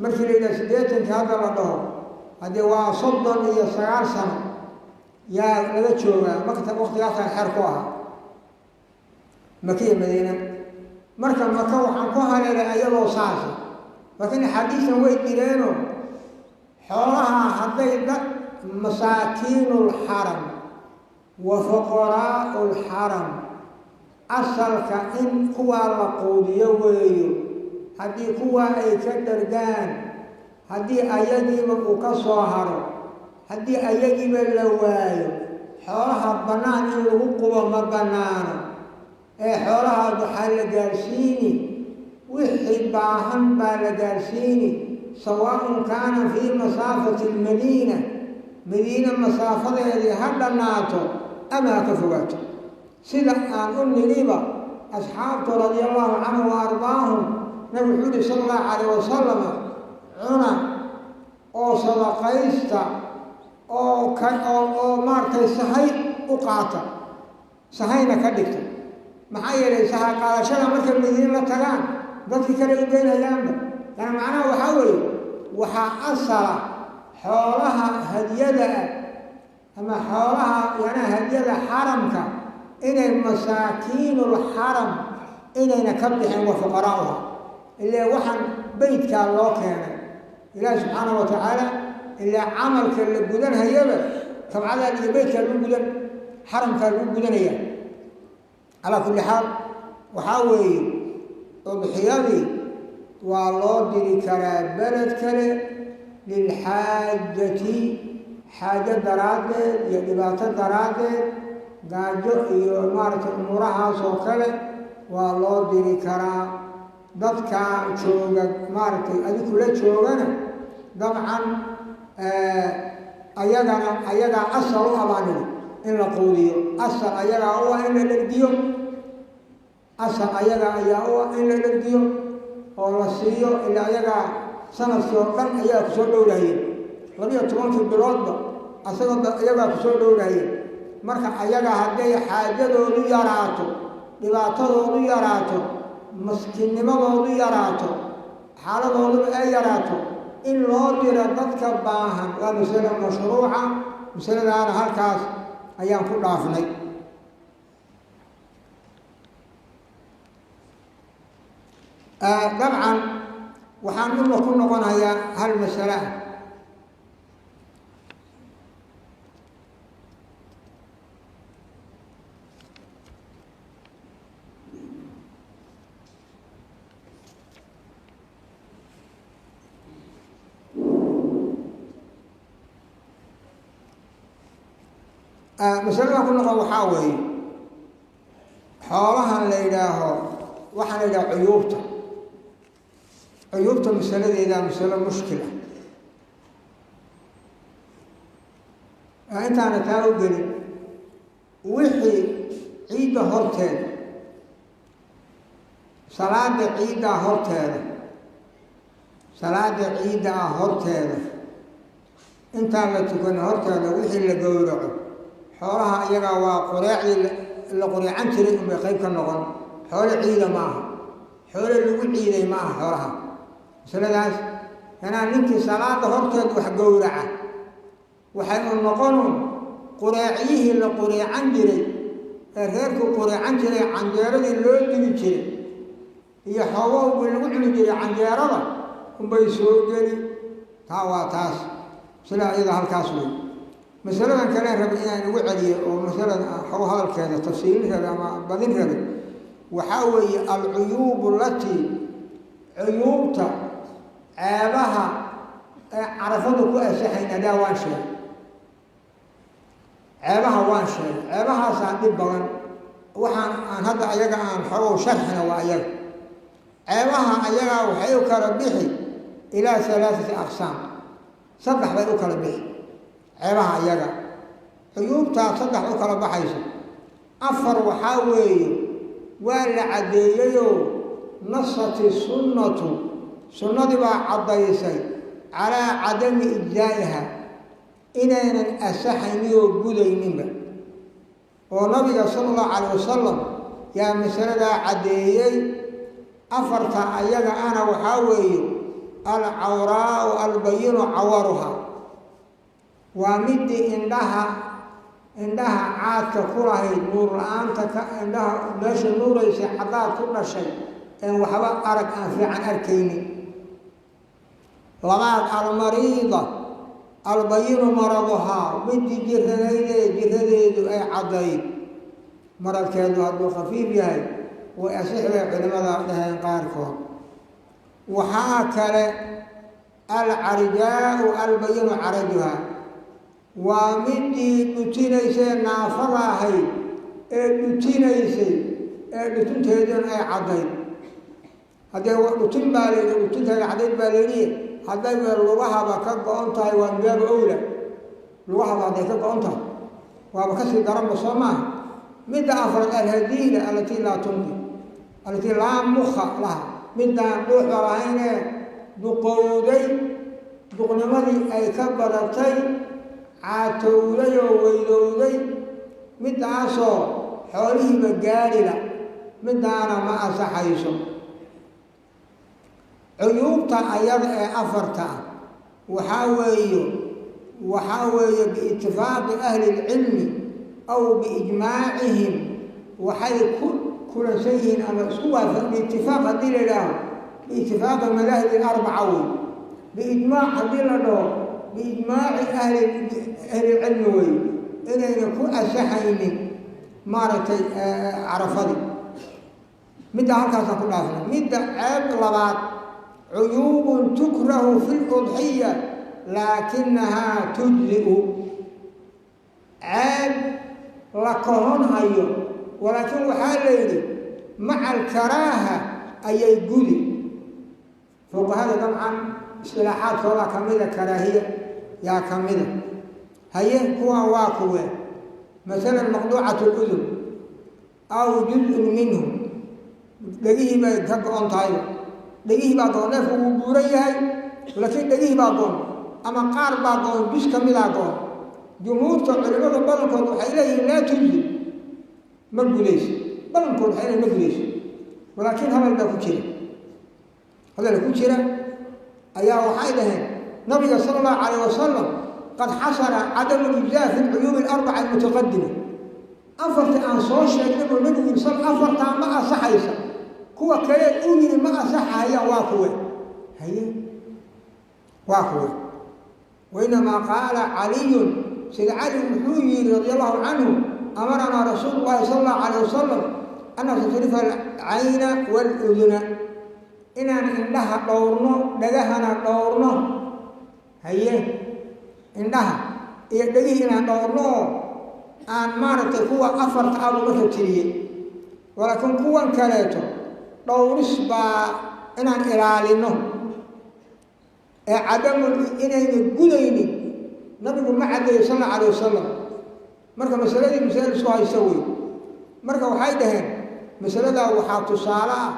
markii la yidhaha 80kii hadda la dhaho haddii waa 39 sano yaa laga joogaa marka waqtigaasaan xeer ku ahaa makiya madiina marka maka waxaan ku haleelay ayagoo saasa laakiin axaadiistan way jireenoo xoolaha hadday masaakiinul xaram wa fuqaraa'ul xaram asalka in kuwaa la quudiyo weeyo haddii kuwaa ay ka dhargaan haddii ayagiiba uu ka soo haro haddii ayagiiba la waayo xoolaha bannaan in lagu qubo ma bannaano ee xoolaha waxaa la gaarsiini wixii baahan baa la gaarsiini sawaaءun kaana fii masaafati almadiina madiina masaafadeedii ha dhannaato ama ha ka fogaato sida aan u nidhiba asxaabtu radia allahu canhu wa ardaahum nabi wuxuu yihi sala allahu calayh wasalam cuna oo sadaqaysta oo maaragtay sahay u qaata sahayna ka dhigta maxaa yeelay sahay qaadashada markay madiina la tagaan dadkii kale u geynayaanba yani macnaha waxaa weeye waxaa asala xoolaha hadyada ah ama xoolaha yana hadyada xaramka inay masaakiinul xaram inayna ka bixin wa fuqaraa'uha ilaa waxaan beydkaa loo keenay ilaahi subxaanahu wa tacaala ilaa camalka la gudanhayaba tabcadaa iyo beydkaa lagu gudan xaramkaa lagu gudanaya calaa kulli xaal waxaa weeye udxiyadii waa loo diri karaa beled kale lilxaajati xaajo daraaddeed iyo dhibaato daraaddeed gaajo iyo maaragtay umuurahaas oo kale waa loo diri karaa dadkaa jooga maaragtay adikula joogana dabcan ayagaa asal u abaanini in la quudiyo asal ayagaa u ah in la dhergiyo asal ayaga ayaa u ah in la dhergiyo oo la siiyo ilaa ayagaa sanadkii oo dhan ayaa kusoo dhowrahayeen 12 biloodba asagoo iyagaa kusoo dhowrahayeen marka ayaga hadday xaajadoodu yaraato dhibaatadoodu yaraato maskiinnimadoodu yaraato xaaladooduba ay yaraato in loo diro dadka baahan waa masale mashruuca masaladaana halkaas ayaan ku dhaafnay dabcan waxaan dhulka ku noqonayaa hal masale ah masalada ku noqon waxaa weeye xoolahan la yidhaaho waxaa la yidhaha cuyuubta masaladeeda masalo mushkil ah intaana taa u gelin wixii ciidda horteeda salaada ciidda horteeda intaan la tukano horteeda wixii la gowraco xoolaha iyagaa waa qureecdii la qureecan jiray unbay qayb ka noqon xoolo ciida ma aha xoolo lagu ciiday ma aha xoolaha masaladaas yanaa ninkii salaada horteed wax gowraca waxay u noqonuun qureecyihii la qureecan jiray ee reerku qureecan jiray canjeeradii loo digi jiray iyo xoogowgii lagu cuni jiray canjeerada unbay soo geli taa waa taas sidaa iyada halkaas wey مسألة كلام ربي يعني وعلي ومثلا هو هذا الكلام تفصيل هذا ما بعدين ربي وحاول العيوب التي عيوبته عيبها عرفته كويس حين دا وانشا عيبها وانشا عيبها صعب بلان وحن هذا أيجا عن حو شرحنا وأيجا عيبها أيجا وحيوك ربيحي إلى 3 أقسام صدح بيوك ربيحي عيبها أيجا عيوبتها صدح بيوك ربيحي أفر وحاوي ولا عديو نصت السنة سنة بقى عضيسي على عدم إجزائها إننا أسحني وجودي منها ونبي صلى الله عليه وسلم يا مسألة عديي أفرت أيضا أنا وحاوي العوراء البين عورها ومد عندها عاد كفرها نور أنت عندها ليش النور يسحبها كل شيء إن وحبا أرك أنفي عن أركيني لما المريضة البين مرضها بدي جثدي أي عضي مرض كانوا هذا خفيف ياي وأسحب علماء لها قاركم وحاكل العرجاء البين عرجها ومدي نتينيسي نافضها هي نتينيسي نتنتهدون أي عضي هذا نتن بالي نتنتهد عدد بالينيه هذا اللغة بكبر أنت وانجاب أولى اللغة بكبر أنت وبكسر درم بصمة مدة أفرد الهديلة التي لا تنتهي التي لا مخ لها مدة روح ورهينة دقودي دقنمدي أي كبرتي عاتولي وويلودي مدة عصو حوله بقاللة مدة أنا ما أصحيسو عيوبتا أيضا أفرتا وحاوي باتفاق أهل العلم أو بإجماعهم وحي كل شيء أما سوى باتفاق هذه له باتفاق المذاهب الأربعة بإجماع هذه له بإجماع أهل العلم إن يكون أسحين مارتي عرفضي مدة هكذا كلها مدة عيب لبعض عيوب تكره في الأضحية لكنها تجزئ عيب لكهون هيو ولكن وحالي مع الكراهة أي يقولي فوق هذا طبعا اصطلاحات ولا كميدة كراهية يا كميدة هي هو واقوة مثلا مقطوعة الأذن أو جزء منه لقيه ما يتبقى أنطايو لقيه باقون نفسه وبوريه ولكن لقيه باقون أما قار باقون بيش كميدة باقون جمهور العلماء بلنكم وحيليه لا تجزي ما تقوليش بلنكم وحيليه ما تقوليش ولكن هذا لا كتير هذا لا كتير أيها وحيلهم نبي صلى الله عليه وسلم قد حصل عدم الإجزاء في العيوب الأربعة المتقدمة أفرت عن صوش يجب النبي صلى الله عليه وسلم أفرت عن ما أصح يسا كوا كلا أولي ما أصح هي واقوة هي واقوة وإنما قال علي سيد علي الحوي رضي الله عنه أمرنا رسول الله صلى الله عليه وسلم أن تصرف العين والأذن إن عندها دورنا دجهنا دورنا هي عندها يدقينا دورنا أن مارت قوة أفرت أبو بكتير ولكن قوة كلاته دورس با إن إلالينه عدم إن يقوليني نبي محمد صلى الله عليه وسلم مركا مسألة مسألة سوى يسوي مركا وحيدهن مسألة وحاط صالة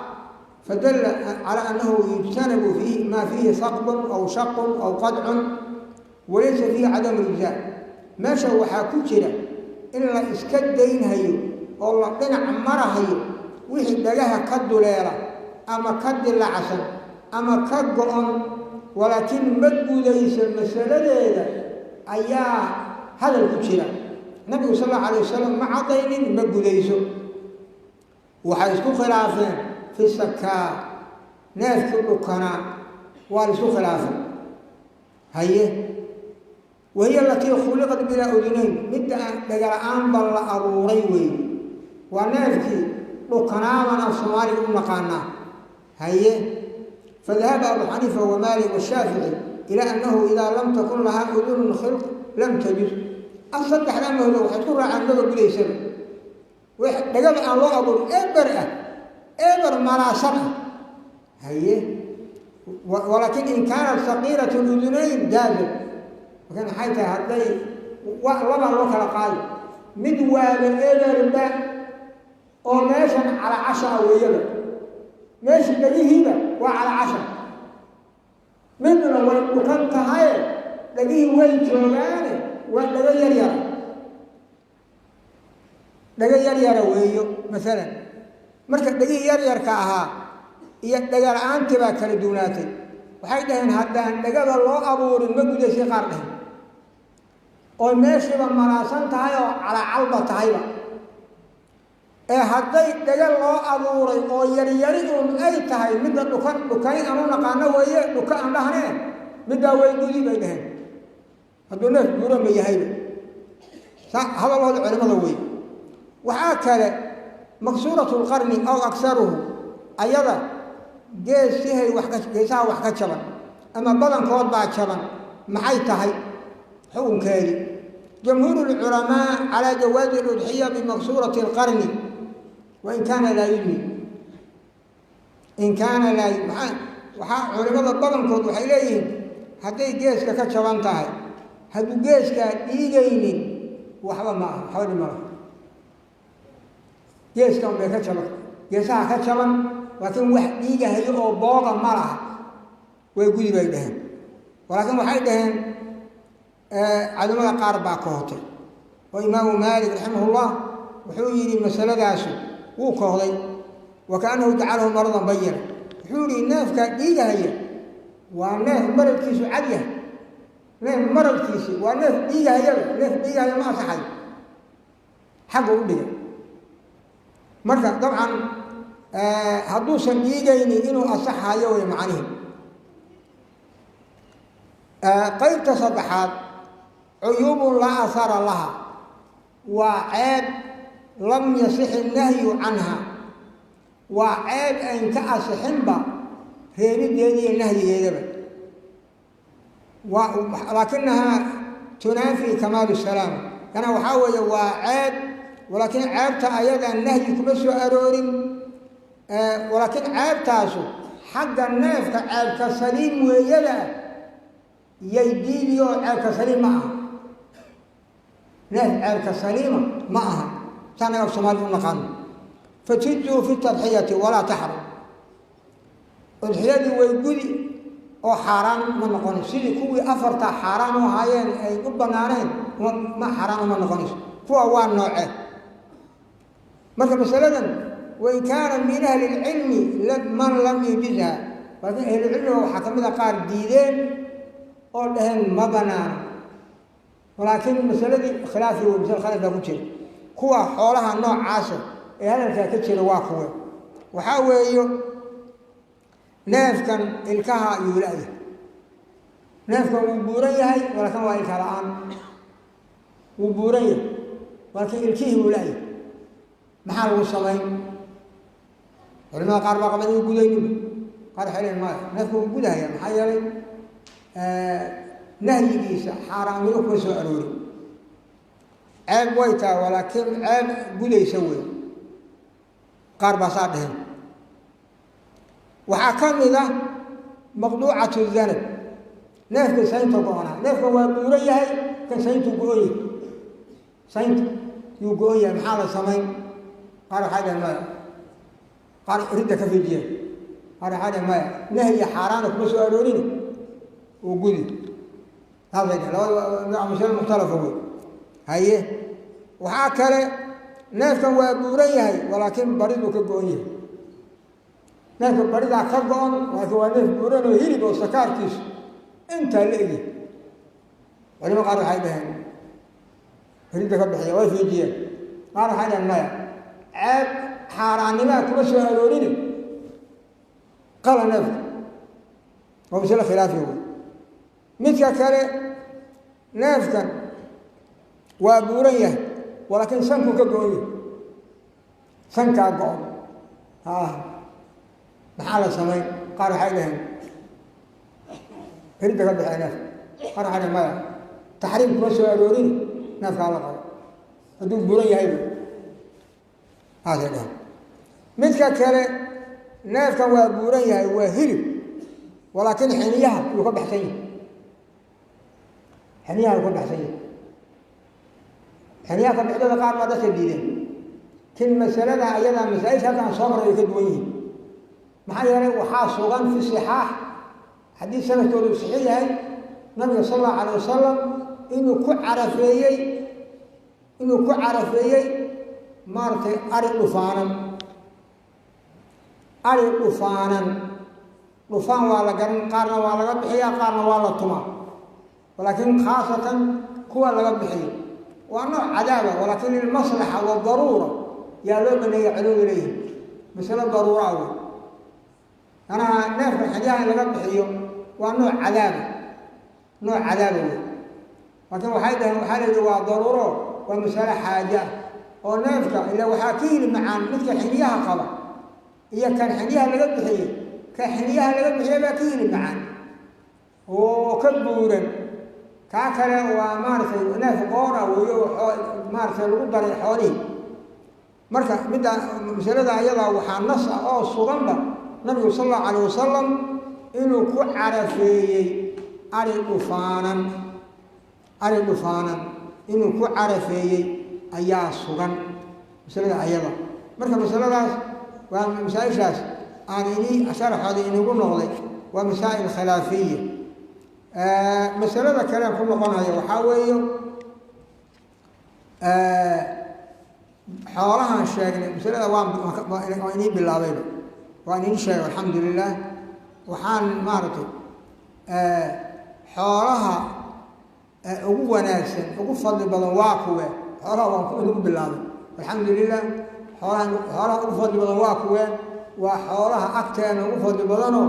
فدل على أنه يجتنب فيه ما فيه ثقب أو شق أو قدع وليس فيه عدم الإجزاء ما شو حاكوشنا إلا إسكدين هيو والله قنع مرة هيو وحد لها كد ليلة أما كد العسل أما كد ولكن مدو ليس المسألة ليلة أيها هذا الكوشنا النبي صلى الله عليه وسلم مع ضين مدو ليس وحيث خلافين في السكاء ناس كله كنا وارسو خلافه هي وهي التي خلقت بلا أذنين مدة دقرآن بل أروري وي ونافكي لقناما الصومالي أمقانا هي فذهب أبو حنيفة ومالك والشافعي إلى أنه إذا لم تكن لها أذن الخلق لم تجد أصدح لأنه لو حتكون عن نظر بلي سبب دقل أن الله أقول إبر مراسمة هي ولكن إن كانت صغيرة الأذنين جازت وكان حيث هذي وما لوك لقاي مدوال إبر باء أو ماشا على 10 ويلا ماشي تجيه هنا وعلى 10 مننا وكان تهاي تجيه وين جوانه ولا يريا ويو مثلا marka dhagii yar-yarka ahaa iyo dhaga la'aantii baa kala duunaatay waxay dhaheen haddaan dhagada loo abuurin ma gudaysay qaar dheh oo meeshiiba maraasan tahay oo calacalba tahayba ee hadday dhaga loo abuuray oo yaryari uun ay tahay midda dhukani aanu naqaano weeye dhuka aan dhahnee middaa way gudi bay dhaheen hadduu neef guura ma yahayba hadalooda culimada wey waxaa kale مكسورة القرن أو أكثره أيضا جيسها وحكا شبان أما بدن كود بعد شبان محيطهي حكم كاري جمهور العلماء على جواز الأضحية بمكسورة القرن وإن كان لا يدني إن كان لا يدني علماء بدن كود وحيليهم هدي جيسك كشبان تهي هدو جيسك إيجيني وحبا معه حوالي مرة geeskan bay ka jaban geesaha ka jaban laakiin wax dhiiga hayo oo booqa ma laha way gudi bay dhaheen laakiin waxay dhaheen culimada qaar baa ka hotay oo imaamu maalik raximahullah wuxuu yidhi masaladaas wuu kohday wakaanahu jacalahu maradan bayan wuxuu yidhi neefka dhiiga haya waa neef maradkiisu cad yahay neef maradkiisi waa neef dhiiga hayaba neef dhiiga haya ma asaxay xagga u dhigay marka dabcan hadduusan dhiigaynin inuu asaxayo way macnihi qaybta saddexaad cuyuubun laa asara laha waa ceeb lam yasixi nahyu canha waa ceeb ayn ka asixinba reebideeda iyo nahyigeedaba laakinahaa tunaafi kamaalu salaam kana waxaa weeye waa ceeb ولكن عيبتا أيضا النهي كما سو أرورين ولكن عيبتاسو حق الناف كعيب كسليم ويلا يدينيو عيب كسليم معها ناف عيب كسليم معها كان يقصم هذا المقام فتجوا في التضحية ولا تحرم الضحية ويقولي أو حرام ما نقولش سيدي كوي أفرتا حرام وهايين أي قبنانين ما حرام ما نقولش فهو وان نوعه مثل مثلا وإن كان من أهل العلم من لم يجزها لكن أهل العلم وحكم إذا قال ديدين أو لهن ما بنان ولكن المسألة خلافي ومثل خلاف لا كتير كوا حولها نوع عاشر هذا كتير واقوي وحاول ناف كان الكها يولاي ناف كان وبوريه هاي ولكن وايل كلام وبوريه ولكن الكيه يولاي maxaa lagu samayn culimada qaar baa qabay gudaynin qaar xaleen ma neefku gudaya maxaa yeelay nahyigiisa xaaraamnimo kuma soo aroorin ceeb way taa walaakiin ceeb gudaysa wey qaar baa saa dheheen waxaa ka mid ah maqduucatu danab neefka saynta go-onaa neefka waa buuran yahay kan sayntu go-on yahay saynta yuu go-on yahay maxaa la samayn قال هذا ما قال ردك في الجيل قال هذا ما نهي حرامك بس أرورين وقولي هذا لو مثال مختلف هو هاي وحاكله ناس كانوا يقولون هاي ولكن بريدك قوي ناس بريدك كقون وهو ناس يقولون هيري بوسكارتيش أنت اللي ولما قالوا هذا ردك بحياة وفي الجيل قال هذا ما عيب حارانيما كما سو أرورين قال نفسه ومثل خلافه مثل كله neefkan waa buuran yahay walaakiin sanku ka go-on yahay sankaa go-on maxaa la samayn qaar waxay dhaheen hiridda ka baxee neefka qaar waxay dhaheen maya taxriim kuma soo aroorin neefkaa la qabo hadduu buuran yahayba saasay dhaheen midka kale neefkan waa buuran yahay waa hilib walaakiin xiniyaha yuu ka baxsan yahay xiniyaha yuu ka baxsan yahay xiniyaha ka bixdooda qaar baa dadka diideen kin masalada ayadaa masaa-isha halkaan soo maray ay ka duwan yihiin maxaa yeelay waxaa sugan fi sixaax xadiis sanadkoodu saxiix yahay nabiga sal allahu calay wasalam inuu ku carafeeyey maaragtay ari dhufaanan dhufaan waa la garan qaarna waa laga bixiyaa qaarna waa la tumaa walaakiin khaasatan kuwa laga bixiyo waa nooc cadaaba walaakiin lilmaslaxa wadaruura yaa loo baneeya culimadu leeyihi masalo daruura wey anaa neefka xajaha in laga bixiyo waa nooc cadaaba wey laakiin waxay dhaheen waxaa leeyihi waa daruuro waa masalo xaaja oo neefka ila waxaa ka yili macaan midka xiniyaha qaba iyo kan xiniyaha laga bixiyey ka xiniyaha laga bixiya baa ka yili macaan oo ka buuran kaa kale waa maaragtay neef qoora weyo maaragtay lagu daray xoolihii marka midda masalada ayadaa waxaa nas ah oo suganba nabigu sal allahu calayh wasalam inuu ku carafeeyey ari dhufaanan inuu ku carafeeyey ayaa sugan masalada ayada marka masaladaas waa masaa-ishaas aan sharaxooda inigu noqday waa masaa'il khilaafiya masalada kalean ku noqonaya waxaa weeye xoolahaan sheegnay masalada waa inii bilaabayba waa inii sheegay alxamdu lilah waxaan maaragtay xoolaha ugu wanaagsan ugu fadli badan waa kuwe xoolaha waan inagu bilaabay alxamdu lilah xoolaha ugu fadli badan waa kuwe waa xoolaha agteena ugu fadli badanoo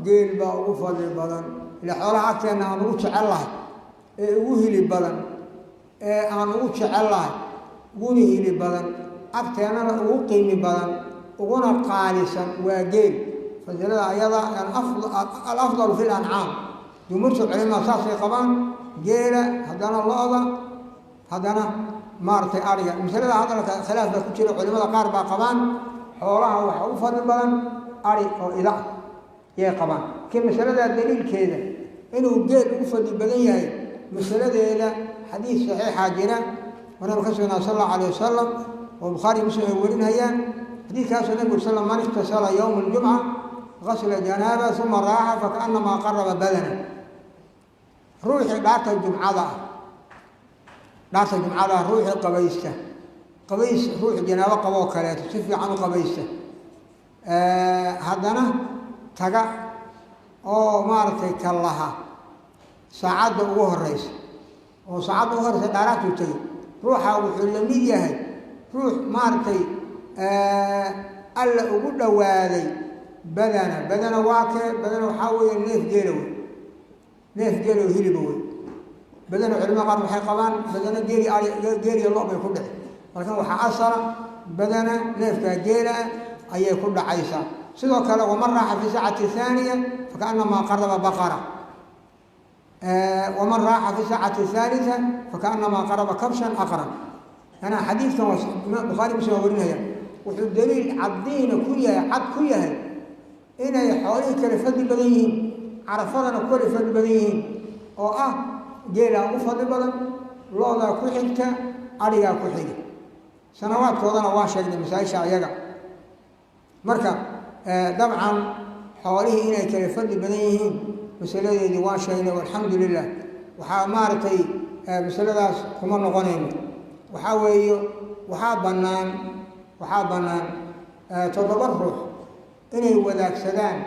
geel baa ugu fadli badan ila xoolaha agteena aan ugu jecel lahay ee ugu hili badan ee aan ugu jecel lahay uguna hili badan agteenana ugu qiimi badan uguna qaalisan waa geel fasilada ayada alafdalu fi lancaam jumhuurta culimaa saasay qabaan geela haddana lo-da haddana maaragtay ariga masalada hadalka khilaaf baa ku jira culimada qaar baa qabaan xoolaha waxaa ugu fadli badan ari oo ida yay qabaan laakiin masaladaa daliilkeeda inuu geel ugu fadli badan yahay masaladeeda xadiis saxiixaa jira oo nabiga ka sugnaa sal allahu calayh wasalam oo bukhaari muslim ay warinayaan xadiiskaasoo nabigu sal man iktasala yowma aljumca gasla janaaba uma raaxa fakaannamaa qaraba badana ruuxii dhaarta jumcada ruuxii qabays ruux janaabo qaboo kaleeto si fiican u qabaysta haddana taga oo maaragtay kallaha saacadda ugu horeysa oo saacadda ugu horeysa dhaaraadtuu tegay ruuxa wuxuu la mid yahay ruux maaragtay alla ugu dhowaaday badana waa kee badana waxaa weeye neef geela oo hiliba wey badana culimada qaar waxay qabaan badana geeliyo lo bay ku dhici laakiin waxaa asala badana neefkaa geela ayay ku dhacaysaa sidoo kale waman raaxa fi saacati haaniya fakaannamaa qaraba baqara waman raaxa fi saacati haalisa fakaannamaa qaraba kabshan aqran anaa xadiidkan bukhaari muslim waa warinaya wuxuu daliil caddiina cad ku yahay inay xoolihii kale fadli badan yihiin carafadana kale fadli badan yihiin oo ah geelaa ugu fadli badan loodaa ku xigta arigaa ku xiga sanawaadkoodana waa sheegnay masaa-isha ayaga marka dabcan xoolihii inay kale fadli badan yihiin masaladeedii waan sheegnay alxamdu lilah waxaa maaragtay masaladaas kuma noqonayno waxaa weeye waxaa bannaan 7 ruux inay wadaagsadaan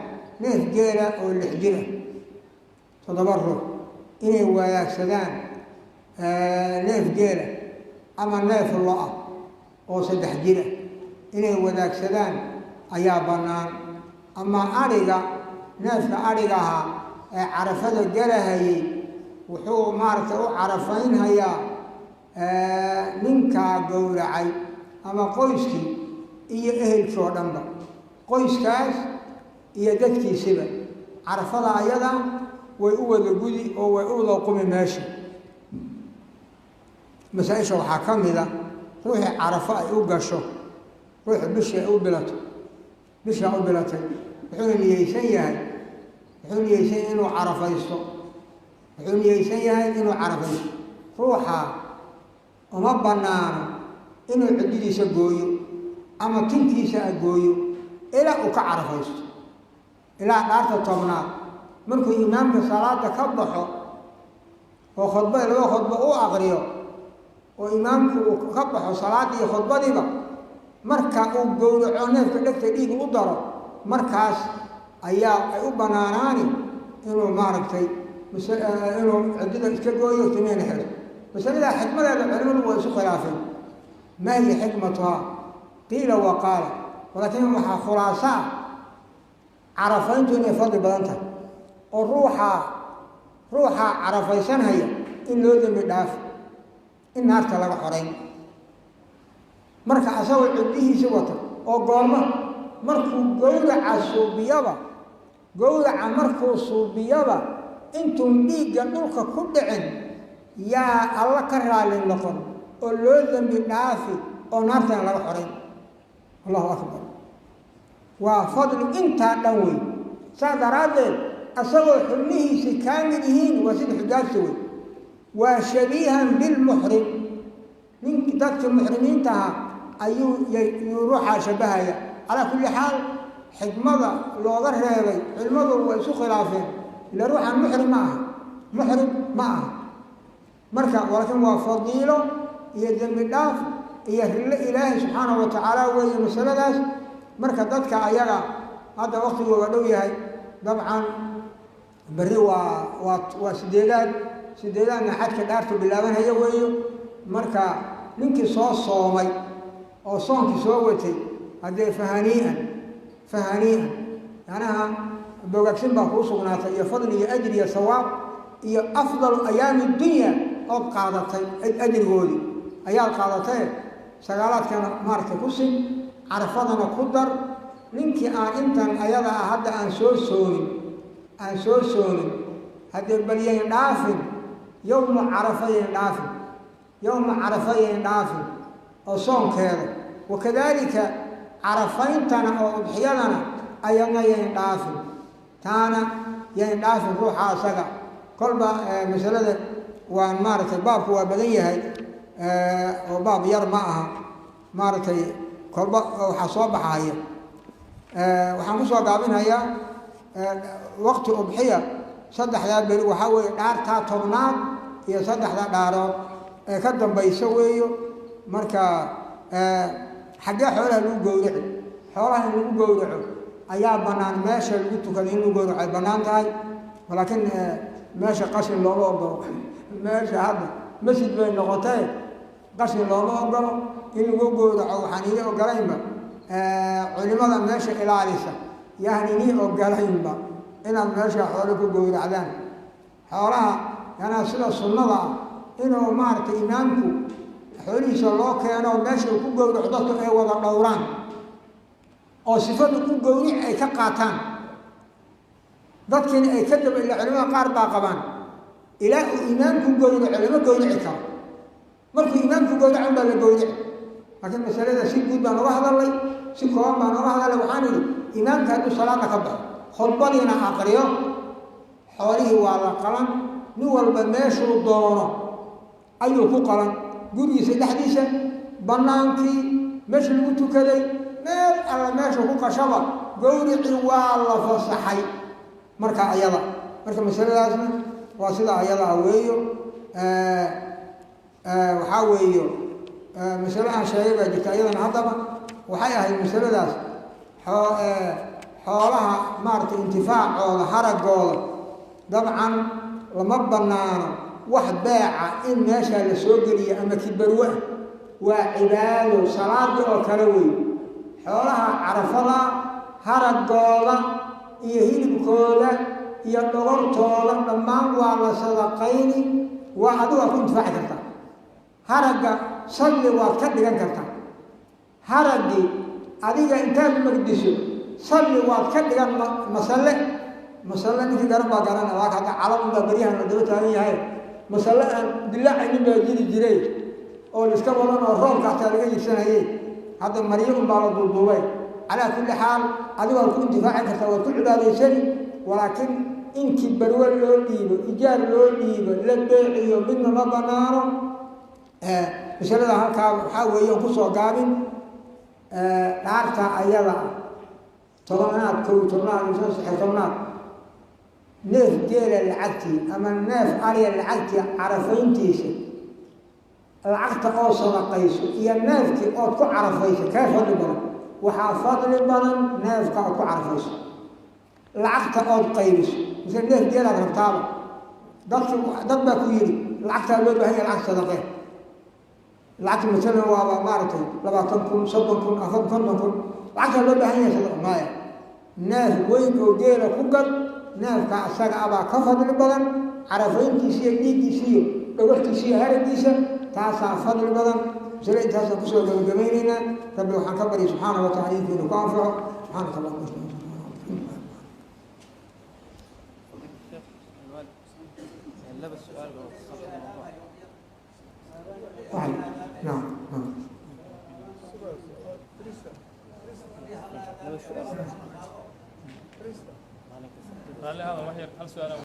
neef geela oo 6 jira 7 ruux inay wadaagsadaan neef geela ama neef lo-ah oo 3 jira inay wadaagsadaan ayaa bannaan ama ariga neefka ariga ahaa ee carafada galahayay wuxuu maaragtay u carafaynhayaa ninkaa gowracay ama qoyskii iyo ehelkii oo dhanba qoyskaas iyo dadkiisiba carafada ayada way u wada gudi oo way u wada qumi meesha masaa-isha waxaa ka mida ruuxii carafo ay u gasho ruuxu bishii ay u bilato bishaa u bilatay wuxuu niyeysan yahay inuu carafaysto ruuxa uma bannaano inuu ciddidiisa gooyo ama tinkiisa agooyo ilaa uu ka carafaysto ilaa dhaarta tobnaad markuu imaamka salaada ka baxo oo laba khudbo u aqriyo oo imaamku uu ka baxo salaadii iyo khudbadiiba marka uu gowraco neefka dhegta dhiiga u daro markaas ayaa ay u bannaanaani inuu maaragtay inuu ciddida iska gooyo timeena xiro masaladaa xikmadeeda culimadu waa isu khilaafeen ma hiya xikmatuhaa qiila wa qaala walaakiin waxaa khulaasa ah carafayntu inay fadli badan tahay oo ruuxa carafaysanhaya in loo dembi dhaafo in naarta laga xorayn marka asagoo ciddihiisi wata oo goorma markuu gowraca markuu suubiyaba intuun dhiigga dhulka ku dhicin yaa alla ka raali noqon oo loo dembi dhaafi oo naartana laga xorayn allahu akbar waa fadli intaa dhan wey saa daraaddeed asagoo xubnihiisi kaamil yihiin waa sida xujaajta wey waa shabiihan bilmuxrim dadka muxrimiinta ahaa ayuu ruuxaa shabahaya calaa kulli xaal xikmada looga reebay culimmadu way isu khilaafeen ila ruuxan muxrim ma aha marka walaakiin waa fadiilo iyo dembi dhaaf iyo rille ilaahay subxaanahu wa tacaala weeye masaladaas marka dadka ayaga hadda waqtigooga dhow yahay dabcan berri waa sideedaadna xajka dhaartu bilaabanhaya weeyo marka ninkii soo soomay oo soonkii soo watay haddee fahanii'an yanaha bogaagsin baa kuu sugnaatay iyo fadli iyo ajri iyo sawaab iyo afdalu ayaami dunya ood qaadatay ajrigoodii ayaad qaadatee sagaalaadkana maaragtay ku sin carafadana ku dar ninkii aan intan ayada ah hadda aan soo soonin haddee bal yayn dhaafin yowma carafa yayn dhaafin oo soonkeeda wakadaalika carafayntana oo udxiyadana ayadna yayn dhaafin taana yayn dhaafin ruuxa asaga kolba masalada waan maaragtay baabku waa badan yahay oo baab yar ma aha maaragtay kolba waxaa soo baxaya waxaan kusoo gaabinhayaa waqti udxiya saddexdaa beri waxaa weeye dhaartaa tobnaad iyo saddexda dhaarood ee ka dambaysa weeyo marka xaggee xoolaha lagu gowraci xoolaha in lagu gowraco ayaa bannaan meesha lagu tukada in lagu gowraco ay bannaan tahay laakiin meesha qashin looma ogolo meesha hadda masjid bay noqotee qashin looma ogolo in lagu gowraco waxaan ii ogolaynba culimada meesha ilaalisa yaan inii ogolaynba inaad meesha xoolo ku gowracdaan xoolaha yanaa sida sunnada ah inuu maaragtay imaamku xoolihiisa loo keeno meesha uu ku gowraco dadku ay wada dhowraan oo sifadu ku gowric ay ka qaataan dadkiina ay ka daba ila culimada qaar baa qabaan ilaa uu imaamku gowraco lama gowrici karo markuu imaamku gowraco baa la gowrici laakiin masalada si guud baan uga hadalnay si kooban baan uga hadalnay waxaan idhi imaamka hadduu salaada ka baxo khudbadiina aqriyo xoolihii waa la qalan nin walba meeshuu doono ayuu ku qalan gurigiisa dhexdiisa bannaankii meesha lagu tukaday meel alla meesha ku qashaba gowricii waa la fasaxay marka masaladaasna waa sida ayada ah weeyo waxaa weeyo masale aan sheegay baa jirta ayadana haddaba waxay ahayd masaladaas xoolaha maaragtay intifaacooda haragooda dabcan lama bannaano wax beeca in meeshaa la soo geliya ama kibarwa waa cibaado salaadii oo kale wey xoolaha carafada haragooda iyo hilibkooda يدورتولا دمان ولا صدقيني وعدوا كنت فاعلتا هرجا صلي وكدغان كرتا هرجي adiga intaad magdiso salli waad ka dhigan masalle ninkii garan baa garana waa kaga calam baa bariyahan la daba taagan yahay masalle aan dilaacaynin baa jiri jiray oo iska wadan oo roobkaas laga yirsanayay hadda maryo baa la duubay calaa kulli xaal adiga ku intifaaci karta waa ku cibaadaysan walaakin inki barwal loo dhiibo ijaar loo dhiibo la beeciyo midna ma banaano masalada halkaa waxaa weeye ku soo gaabin dhaarta ayada tobanaad kow tobnaad iyo saddex tobnaad neef geela lacagtii ama neef ariya lacagtii carafayntiisa lacagta oo sadaqayso iyo neefkii ood ku carafayso kee fadli badan waxaa fadli badan neefka ood ku carafayso lacagta ood qaybiso mise neef geelaad rabtaaba dad baa ku yidhi lacagtaa loo baahan yahay lacag sadaqee lacagta مثلا waa maartay 20 kun 30 kun 50 kun lacagta loo baahan yahay sadaqo maaya neef weyn oo geela ku gad neefka asaga aba ka fadli badan carafayntiisa iyo dhiiggiisa iyo dhogortiisa iyo haragiisa taasaa fadli badan sida intaas ku soo gabagabeynayna rabbi waxaan ka bari subxaanahu wa ta'ala inuu ku anfaco subxaanahu wa ta'ala لبس سؤال نعم هذا وحي هل سؤال